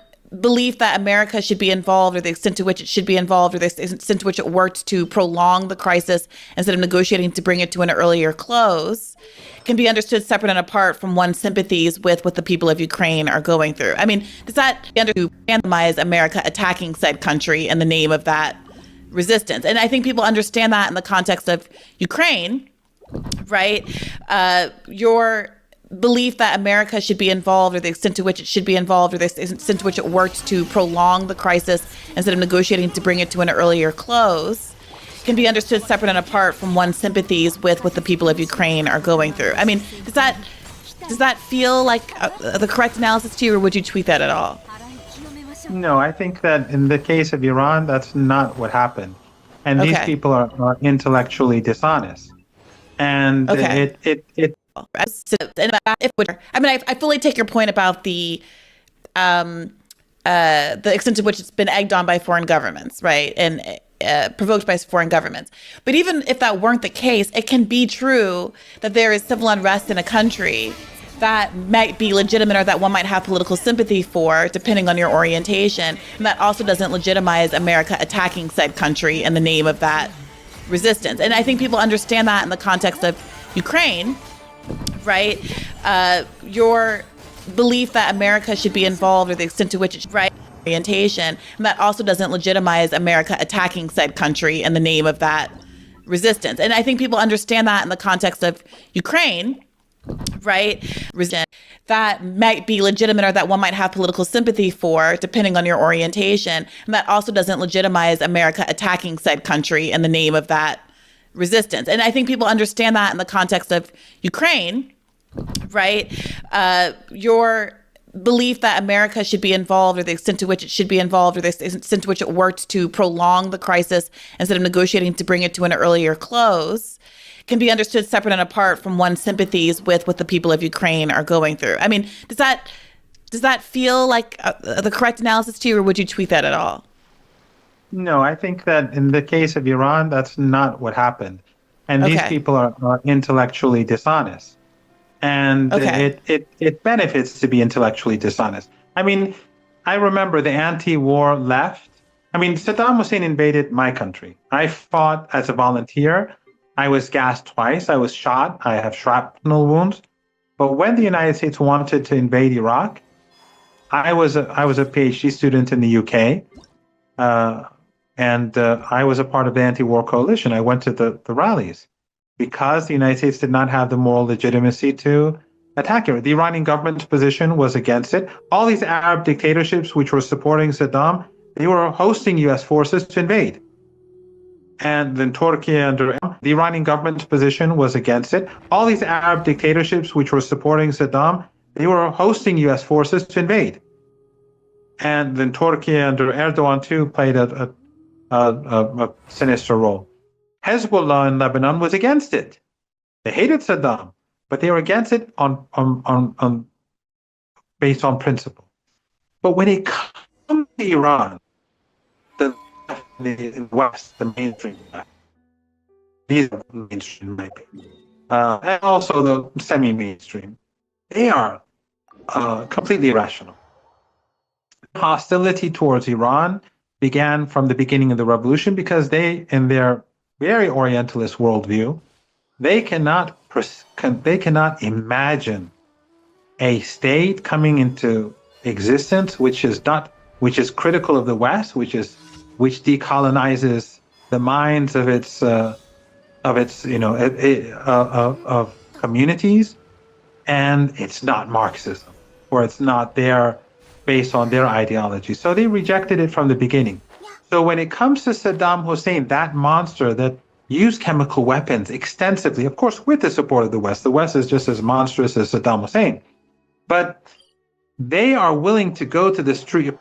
belief that America should be involved, or the extent to which it should be involved, or the extent to which it worked to prolong the crisis instead of negotiating to bring it to an earlier close, can be understood separate and apart from one's sympathies with what the people of Ukraine are going through. I mean, does that randomize America attacking said country in the name of that resistance? And I think people understand that in the context of Ukraine, right? Your belief that America should be involved, or the extent to which it should be involved, or the extent to which it worked to prolong the crisis instead of negotiating to bring it to an earlier close, can be understood separate and apart from one's sympathies with what the people of Ukraine are going through. I mean, does that feel like the correct analysis to you, or would you tweak that at all?
No, I think that in the case of Iran, that's not what happened. And these people are intellectually dishonest. And it
I fully take your point about the extent to which it's been egged on by foreign governments, right, and provoked by foreign governments. But even if that weren't the case, it can be true that there is civil unrest in a country that might be legitimate, or that one might have political sympathy for, depending on your orientation, and that also doesn't legitimize America attacking said country in the name of that resistance. And I think people understand that in the context of Ukraine, right? Your belief that America should be involved, or the extent to which it's right orientation, and that also doesn't legitimize America attacking said country in the name of that resistance. And I think people understand that in the context of Ukraine, right? That might be legitimate, or that one might have political sympathy for, depending on your orientation, and that also doesn't legitimize America attacking said country in the name of that resistance. And I think people understand that in the context of Ukraine, right? Your belief that America should be involved, or the extent to which it should be involved, or the extent to which it worked to prolong the crisis instead of negotiating to bring it to an earlier close, can be understood separate and apart from one's sympathies with what the people of Ukraine are going through. I mean, does that feel like the correct analysis to you, or would you tweak that at all?
No, I think that in the case of Iran, that's not what happened. And these people are intellectually dishonest. And it benefits to be intellectually dishonest. I mean, I remember the anti-war left. I mean, Saddam Hussein invaded my country. I fought as a volunteer. I was gassed twice. I was shot. I have shrapnel wounds. But when the United States wanted to invade Iraq, I was a PhD student in the UK, and I was a part of the anti-war coalition. I went to the rallies because the United States did not have the moral legitimacy to attack Iraq. The Iranian government's position was against it. All these Arab dictatorships which were supporting Saddam, they were hosting U.S. forces to invade. And then Turkey under the Iranian government's position was against it. All these Arab dictatorships which were supporting Saddam, they were hosting U.S. forces to invade. And then Turkey under Erdogan too played a sinister role. Hezbollah in Lebanon was against it. They hated Saddam, but they were against it on based on principle. But when it comes to Iran, the West, the mainstream West, these are mainstream, in my opinion, and also the semi-mainstream, they are completely irrational. Hostility towards Iran began from the beginning of the revolution because they, in their very Orientalist worldview, they cannot imagine a state coming into existence which is critical of the West, which decolonizes the minds of its communities, and it's not Marxism, or it's not based on their ideology. So they rejected it from the beginning. So when it comes to Saddam Hussein, that monster that used chemical weapons extensively, of course, with the support of the West is just as monstrous as Saddam Hussein, but they are willing to go to the street,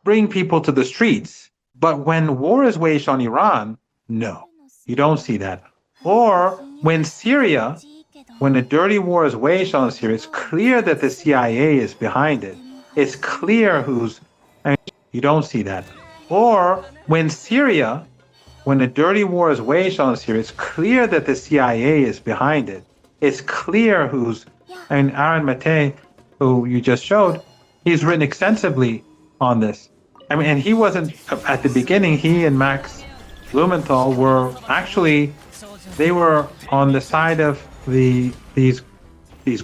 bring people to the streets. But when war is waged on Iran, no, you don't see that. Or when a dirty war is waged on Syria, it's clear that the CIA is behind it. It's clear you don't see that. Or when Syria when a dirty war is waged on Syria, it's clear that the CIA is behind it. It's clear who's, and Aaron Mate, who you just showed, he's written extensively on this. I mean, and he wasn't, at the beginning, he and Max Blumenthal were actually, they were on the side of these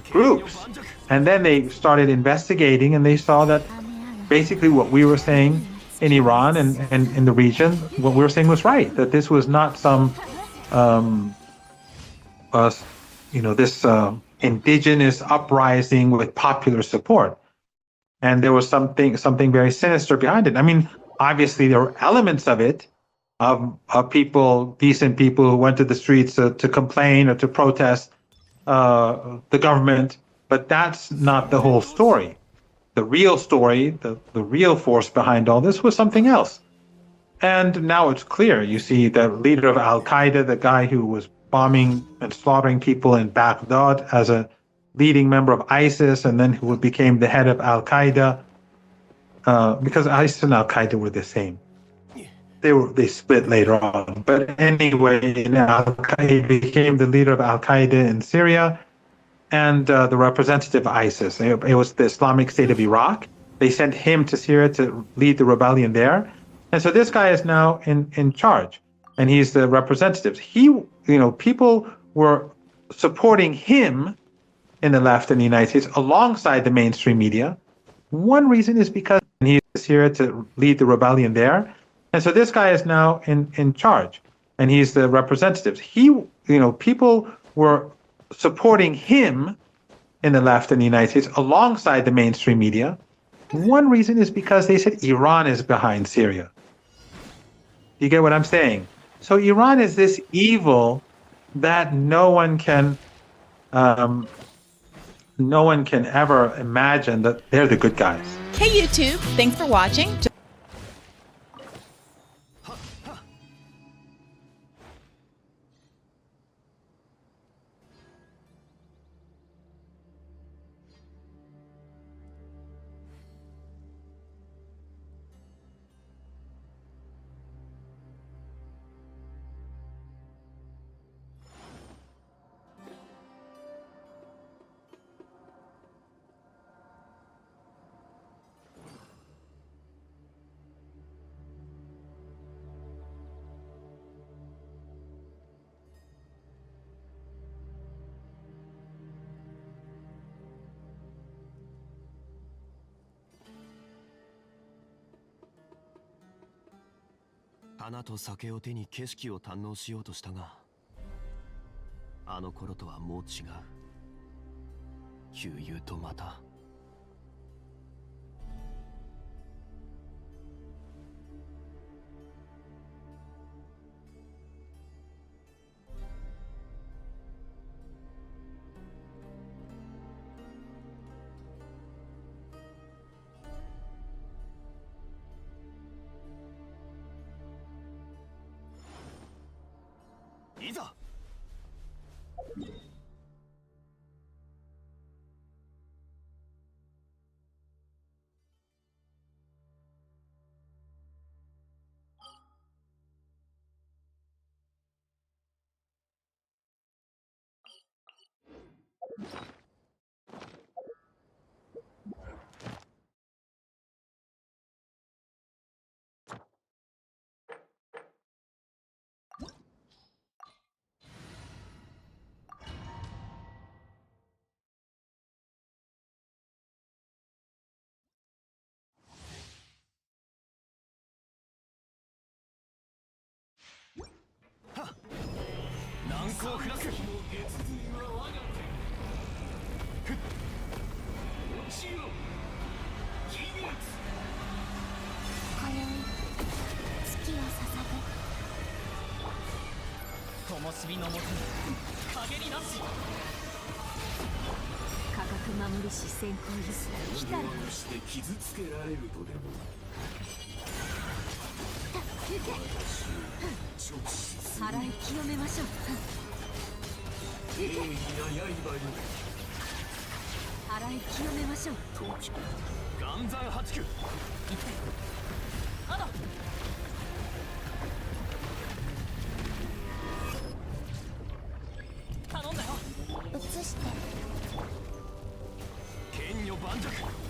groups. And then they started investigating and they saw that basically what we were saying in Iran and in the region, what we were saying was right, that this was not some, this indigenous uprising with popular support. And there was something very sinister behind it. I mean, obviously there were elements of it, of people, decent people who went to the streets to complain or to protest the government, but that's not the whole story. The real story, the real force behind all this was something else. And now it's clear. You see the leader of Al-Qaeda, the guy who was bombing and slaughtering people in Baghdad as a leading member of ISIS, and then who became the head of Al-Qaeda, because ISIS and Al-Qaeda were the same. They split later on. But anyway, he became the leader of Al-Qaeda in Syria and the representative of ISIS. It was the Islamic State of Iraq. They sent him to Syria to lead the rebellion there. And so this guy is now in charge, and he's the representative. People were supporting him in the left in the United States alongside the mainstream media. One reason is because he's here to lead the rebellion there. And so this guy is now in charge, and he's the representative. People were supporting him in the left in the United States alongside the mainstream media. One reason is because they said Iran is behind Syria. You get what I'm saying? So Iran is this evil that no one can ever imagine that they're the good guys.
Hey YouTube, thanks for watching.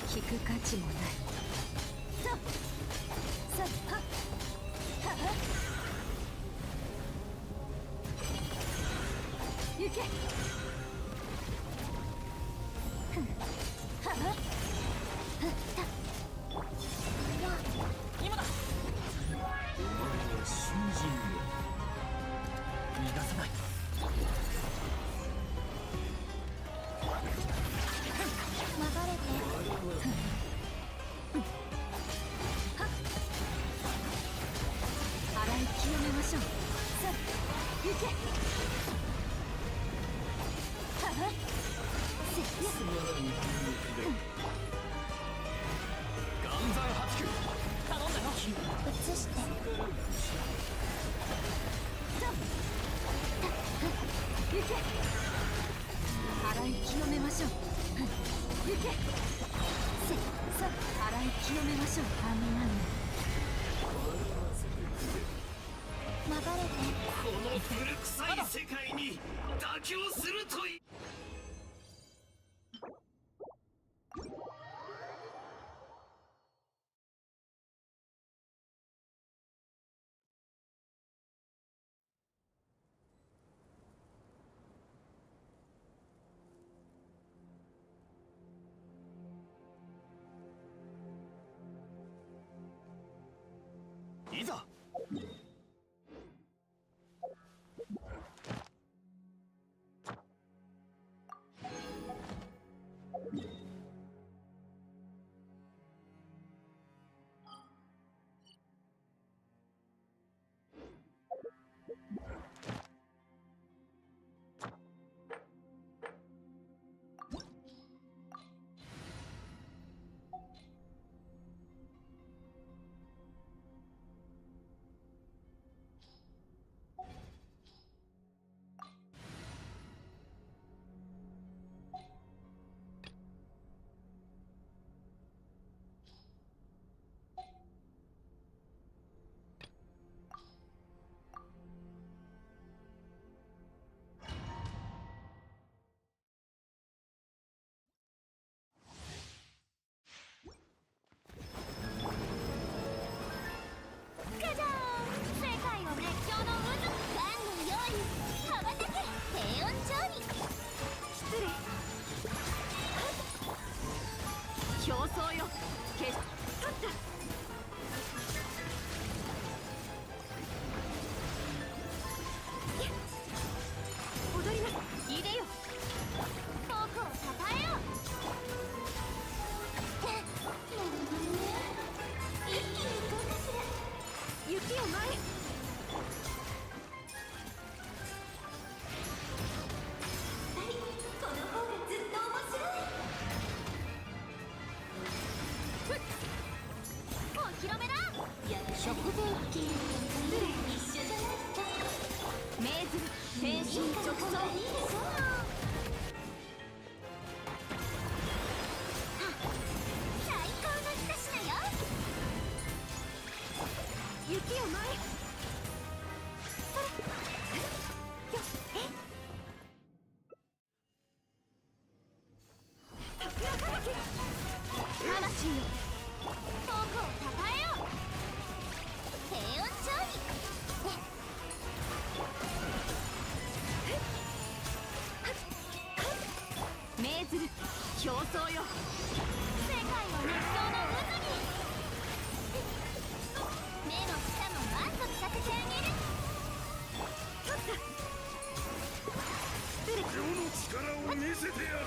聞く価値もない。さはは行け。今だ。お前は囚人よ。逃がさない。流れて。洗い清めましょう。さあ行け。ははせっや岩山八九頼んだよ。移してさあ行け。洗い清めましょう。行け。せっさあ洗い清めましょう。網なの流れて。この古臭い世界に妥協するといい。いざ。競争よ。決取った。踊ります。いでよ。僕をたたえよ。一気に行こうかしら。雪を前へ。この方がずっと面白い。お披露目だ。食前系一緒じゃないか。命ずる天心直送。最高の一品よ。雪を前へ。魂よ、僕をたたえよ。低温調理。命ずる競争よ。世界を熱狂の渦に。目の下も満足させてあげる。取った。世の力を見せてやる。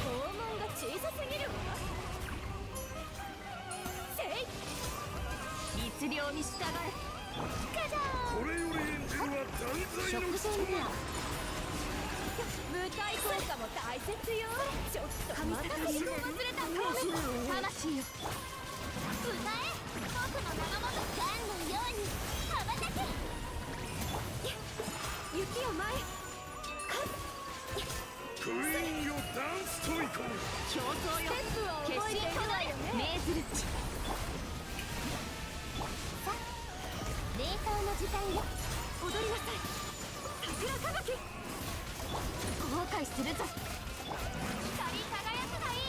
拷問が小さすぎるわ。律令に従え。カジャーン。これより演じるは断罪の務め。舞台効果も大切よ。ちょっと神作りを忘れた魂よ。歌え。僕の名のもとガンのように羽ばたけ。雪を前へ。クイーンよ、ダンスといこう。競争よ。決して命ずる。冷凍の時間よ。踊りなさい。桜さばき。後悔するぞ。光り輝くがいい。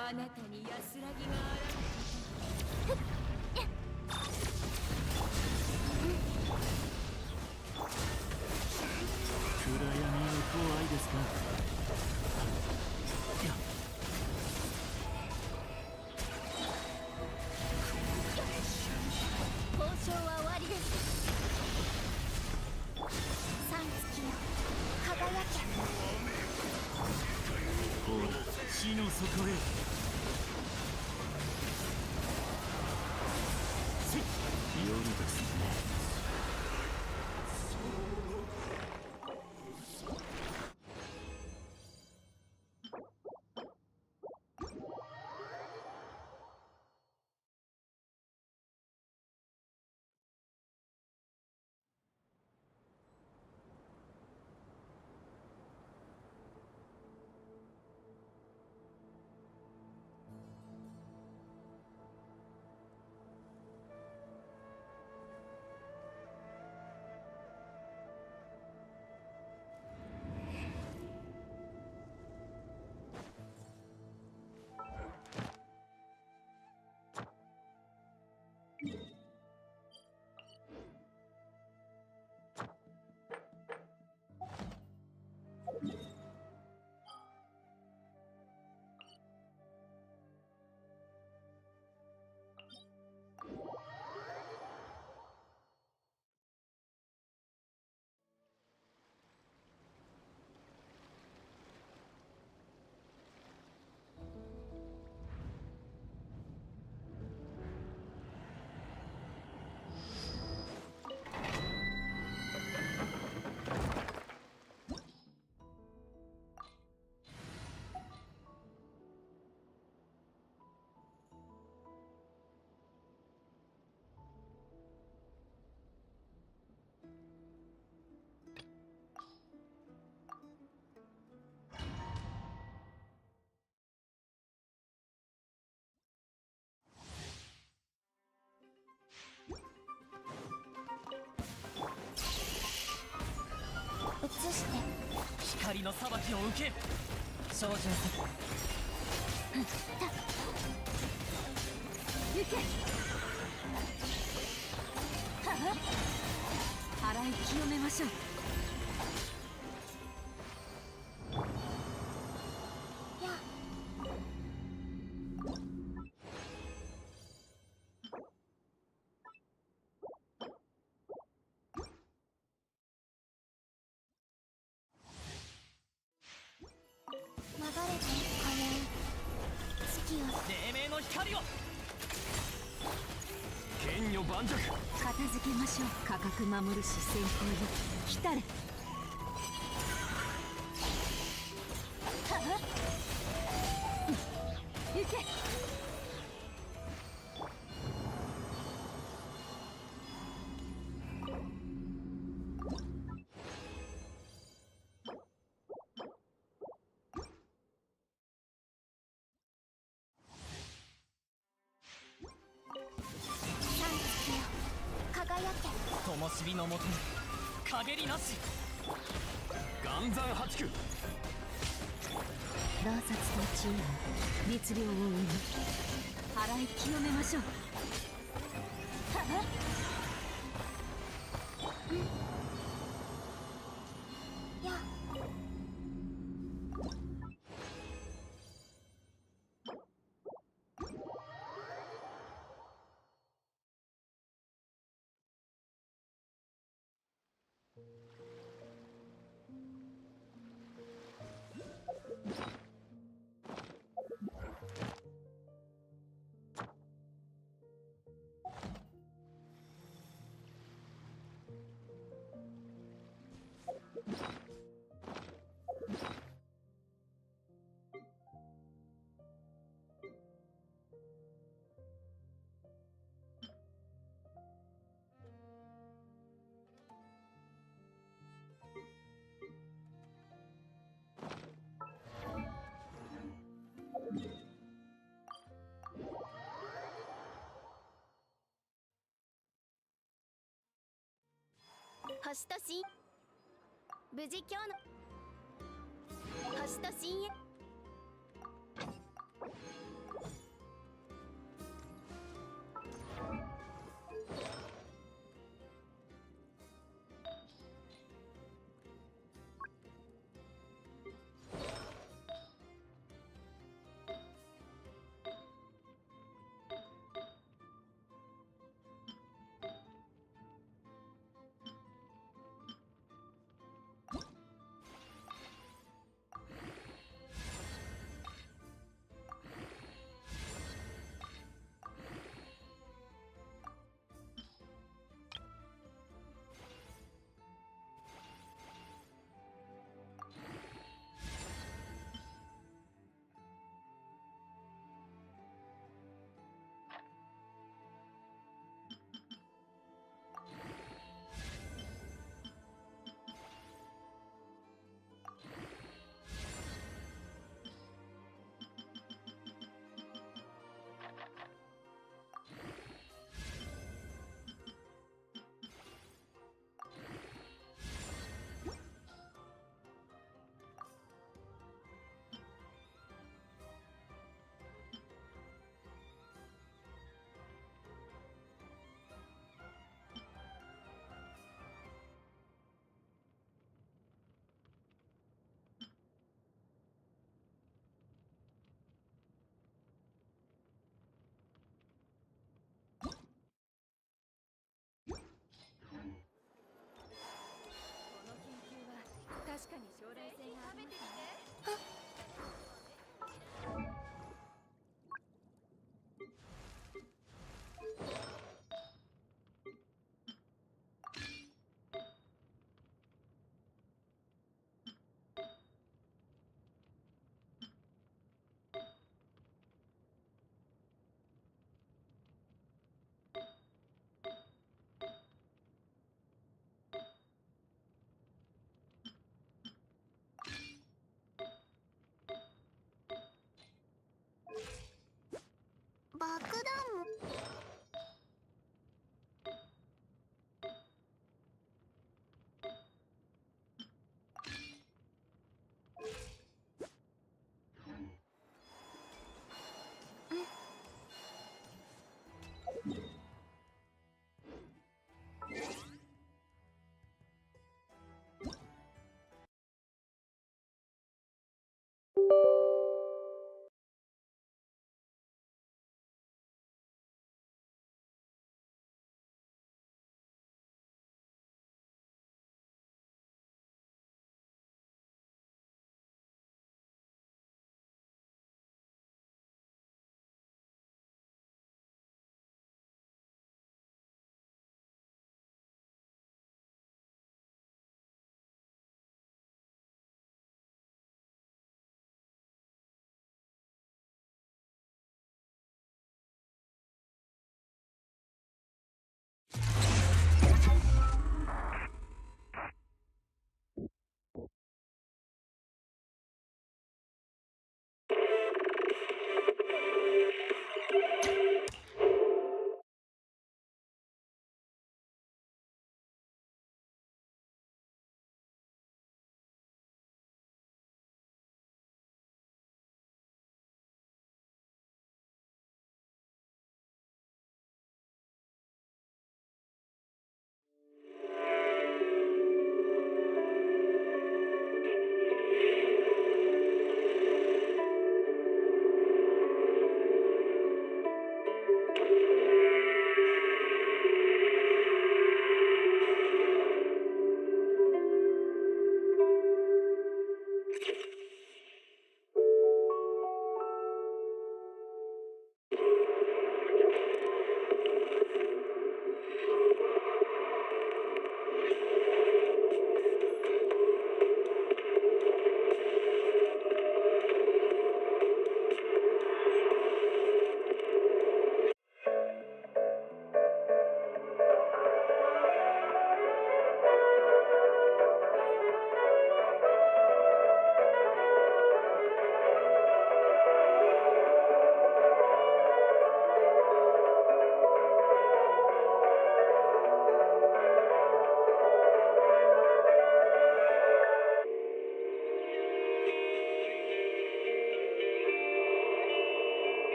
あなたに安らぎがあ
暗闇は怖いですか？
交渉は終わりです。三月よ輝け。
ほら死の底へ。夜ですね。
移して
光の裁きを受ける。精進する。
行け。洗い清めましょう。流れて火炎月を
黎明の光を。剣女盤石。
片付けましょう。価格守るし先行よ来たれ。行け。輝け。
灯火のもとに陰りなし。岩山八九。
洞察と知恵は律令を生む。洗い清めましょう。や星と深無事今日の星と深淵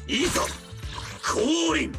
いざ降臨。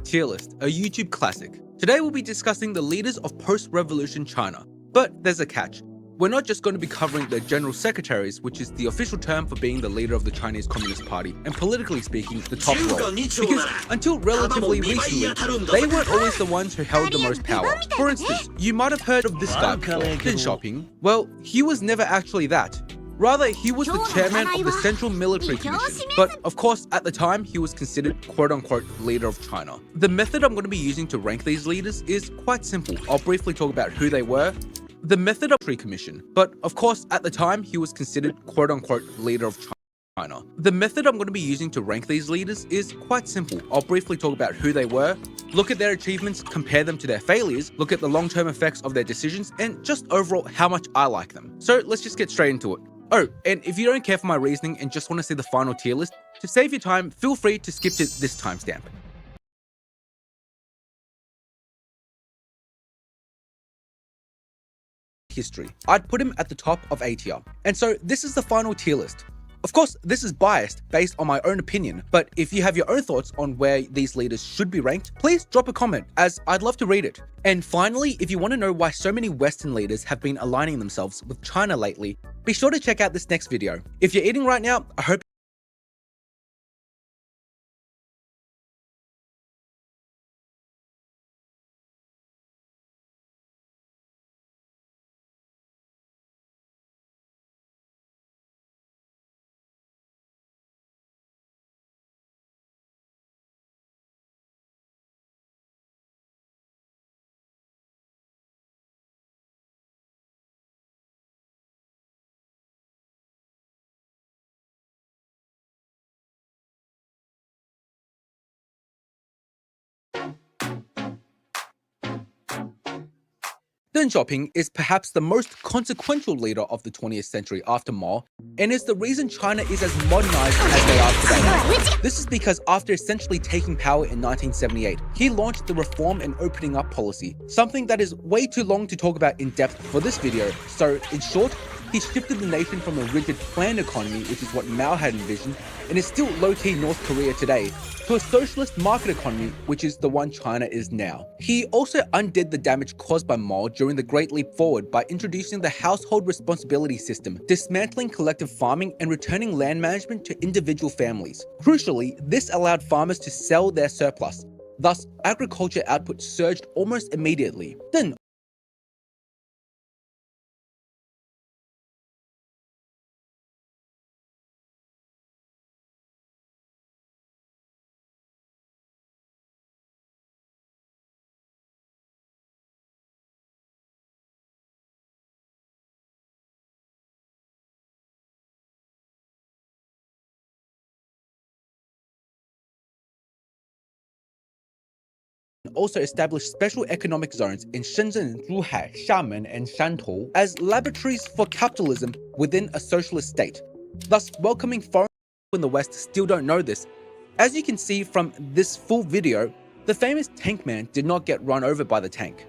Tier list, a YouTube classic. Today we'll be discussing the leaders of post-revolution China. But there's a catch. We're not just going to be covering the general secretaries, which is the official term for being the leader of the Chinese Communist Party, and politically speaking, the top role. Because until relatively recently, they weren't always the ones who held the most power. For instance, you might have heard of this guy before, Deng Xiaoping. Well, he was never actually that. Rather, he was the chairman of the Central Military Commission, but of course, at the time, he was considered quote-unquote leader of China. The method I'm going to be using to rank these leaders is quite simple. I'll briefly talk about who they were. The method of Military Commission, but of course, at the time, he was considered quote-unquote leader of China. The method I'm going to be using to rank these leaders is quite simple. I'll briefly talk about who they were, look at their achievements, compare them to their failures, look at the long-term effects of their decisions, and just overall how much I like them. So let's just get straight into it. Oh, and if you don't care for my reasoning and just want to see the final tier list, to save your time, feel free to skip to this timestamp. History. I'd put him at the top of A tier. And so this is the final tier list. Of course, this is biased based on my own opinion, but if you have your own thoughts on where these leaders should be ranked, please drop a comment, as I'd love to read it. And finally, if you want to know why so many Western leaders have been aligning themselves with China lately, be sure to check out this next video. If you're eating right now, I hope Deng Xiaoping is perhaps the most consequential leader of the 20th century after Mao, and is the reason China is as modernized as they are today. This is because after essentially taking power in 1978, he launched the reform and opening up policy, something that is way too long to talk about in depth for this video, so in short, he shifted the nation from a rigid planned economy, which is what Mao had envisioned, and is still low-key North Korea today, to a socialist market economy, which is the one China is now. He also undid the damage caused by Mao during the Great Leap Forward by introducing the household responsibility system, dismantling collective farming and returning land management to individual families. Crucially, this allowed farmers to sell their surplus. Thus, agriculture output surged almost immediately. Then also established special economic zones in Shenzhen, Zhuhai, Xiamen, and Shantou as laboratories for capitalism within a socialist state, thus welcoming foreign people in the West still don't know this. As you can see from this full video, the famous tank man did not get run over by the tank.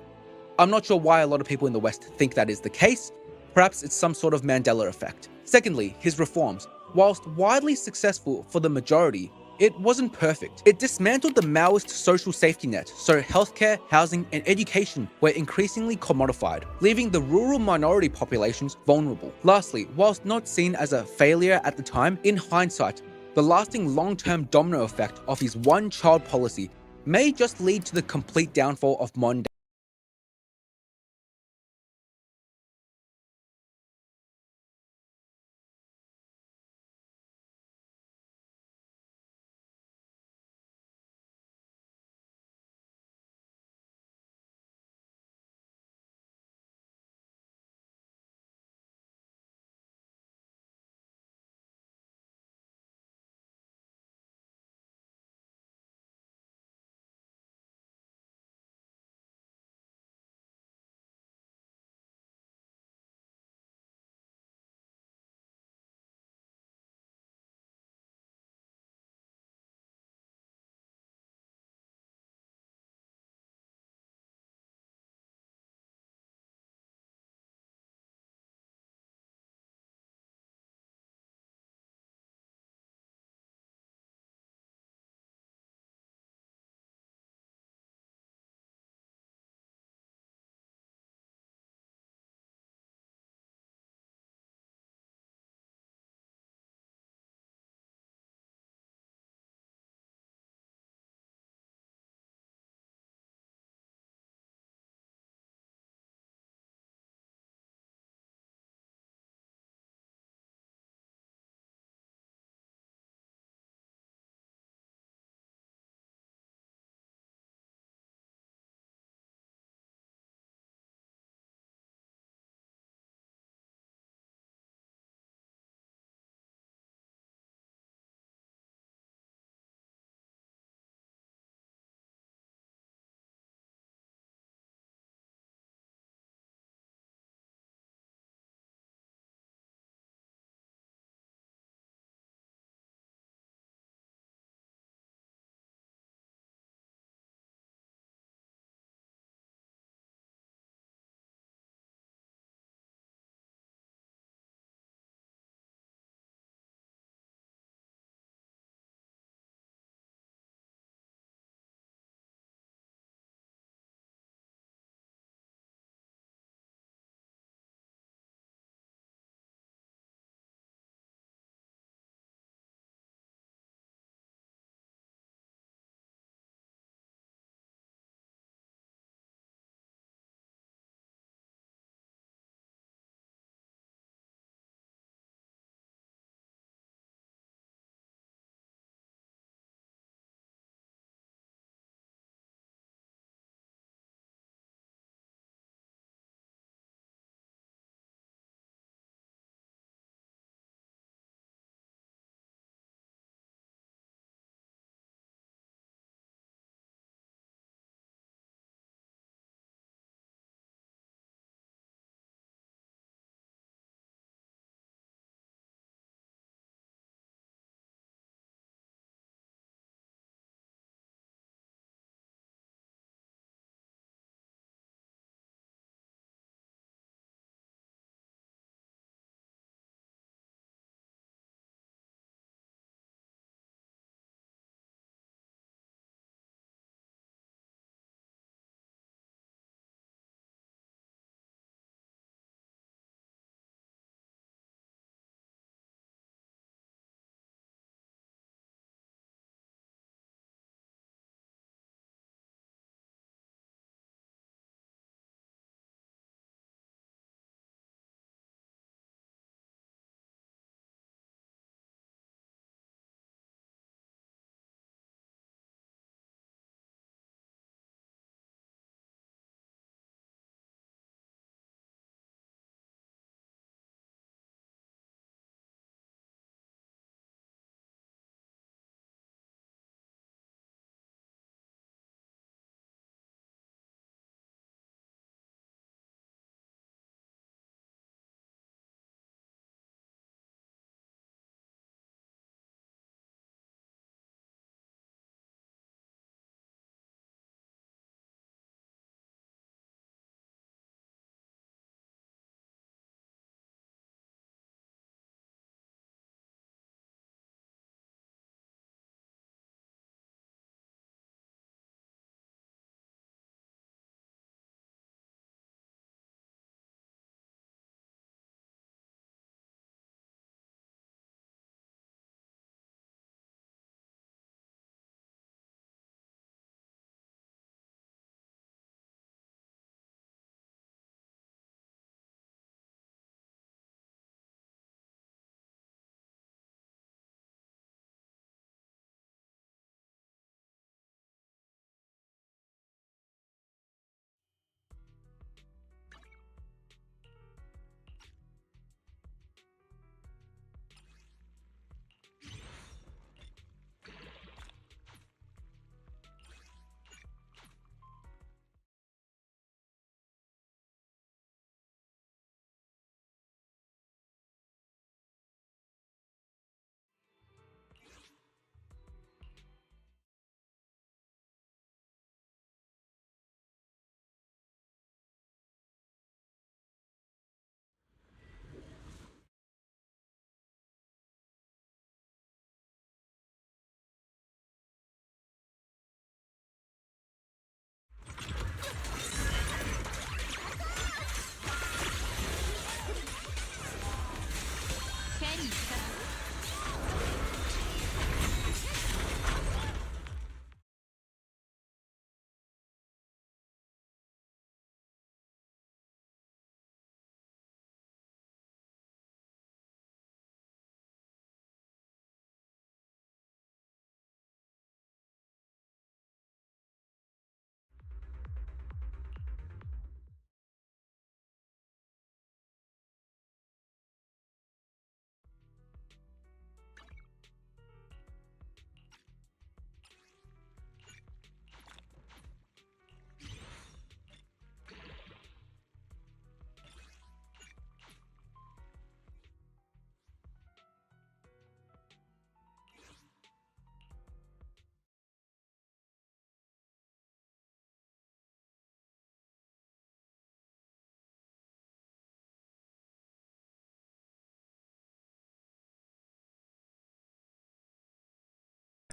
I'm not sure why a lot of people in the West think that is the case. Perhaps it's some sort of Mandela effect. Secondly, his reforms. Whilst widely successful for the majority, it wasn't perfect. It dismantled the Maoist social safety net, so healthcare, housing, and education were increasingly commodified, leaving the rural minority populations vulnerable. Lastly, whilst not seen as a failure at the time, in hindsight, the lasting long-term domino effect of his one-child policy may just lead to the complete downfall of modern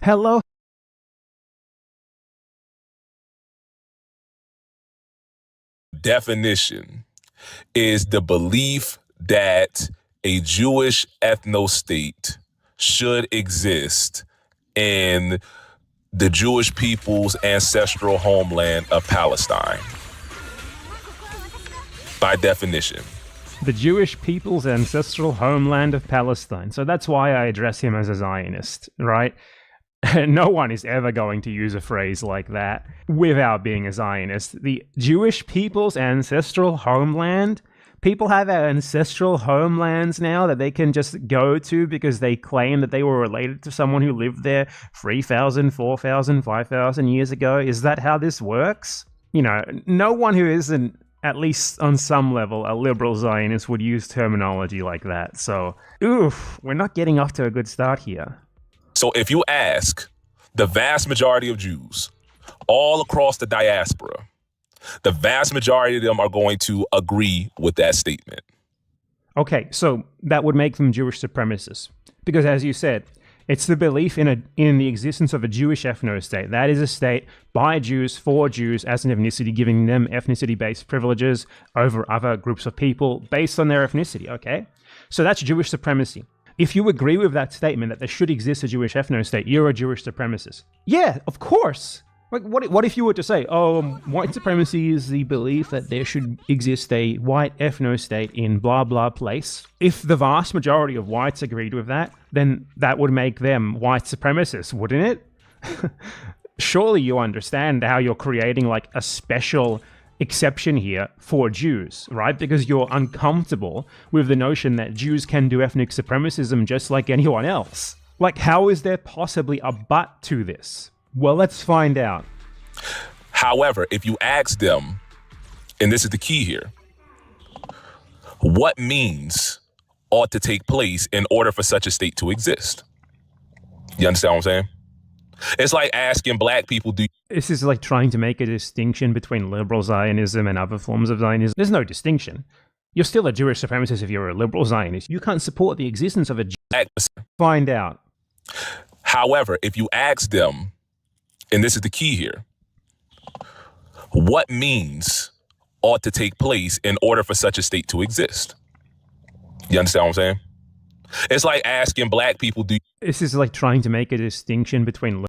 Hello?
Definition is the belief that a Jewish ethno-state should exist in the Jewish people's ancestral homeland of Palestine. By definition.
The Jewish people's ancestral homeland of Palestine. So that's why I address him as a Zionist, right? No one is ever going to use a phrase like that without being a Zionist. The Jewish people's ancestral homeland? People have ancestral homelands now that they can just go to because they claim that they were related to someone who lived there 3,000, 4,000, 5,000 years ago. Is that how this works? You know, no one who isn't, at least on some level, a liberal Zionist would use terminology like that. So, oof, we're not getting off to a good start here.
So if you ask the vast majority of Jews all across the diaspora, the vast majority of them are going to agree with that statement.
Okay, so that would make them Jewish supremacists. Because as you said, it's the belief in the existence of a Jewish ethno-state. That is a state by Jews, for Jews, as an ethnicity, giving them ethnicity-based privileges over other groups of people based on their ethnicity, okay? So that's Jewish supremacy. If you agree with that statement that there should exist a Jewish ethno-state, you're a Jewish supremacist. Yeah, of course. Like, what if you were to say, white supremacy is the belief that there should exist a white ethno-state in blah blah place? If the vast majority of whites agreed with that, then that would make them white supremacists, wouldn't it? Surely you understand how you're creating like a special exception here for Jews, right? Because you're uncomfortable with the notion that Jews can do ethnic supremacism just like anyone else. Like, how is there possibly a but to this? Well, let's find out.
However, if you ask them, and this is the key here, what means ought to take place in order for such a state to exist? You understand what I'm saying? It's like asking black people,
This is like trying to make a distinction between liberal Zionism and other forms of Zionism. There's no distinction. You're still a Jewish supremacist if you're a liberal Zionist. You can't support the existence of a Jew. Find out.
However, if you ask them, and this is the key here, what means ought to take place in order for such a state to exist? You understand what I'm saying? It's like asking black people,
This is like trying to make a distinction between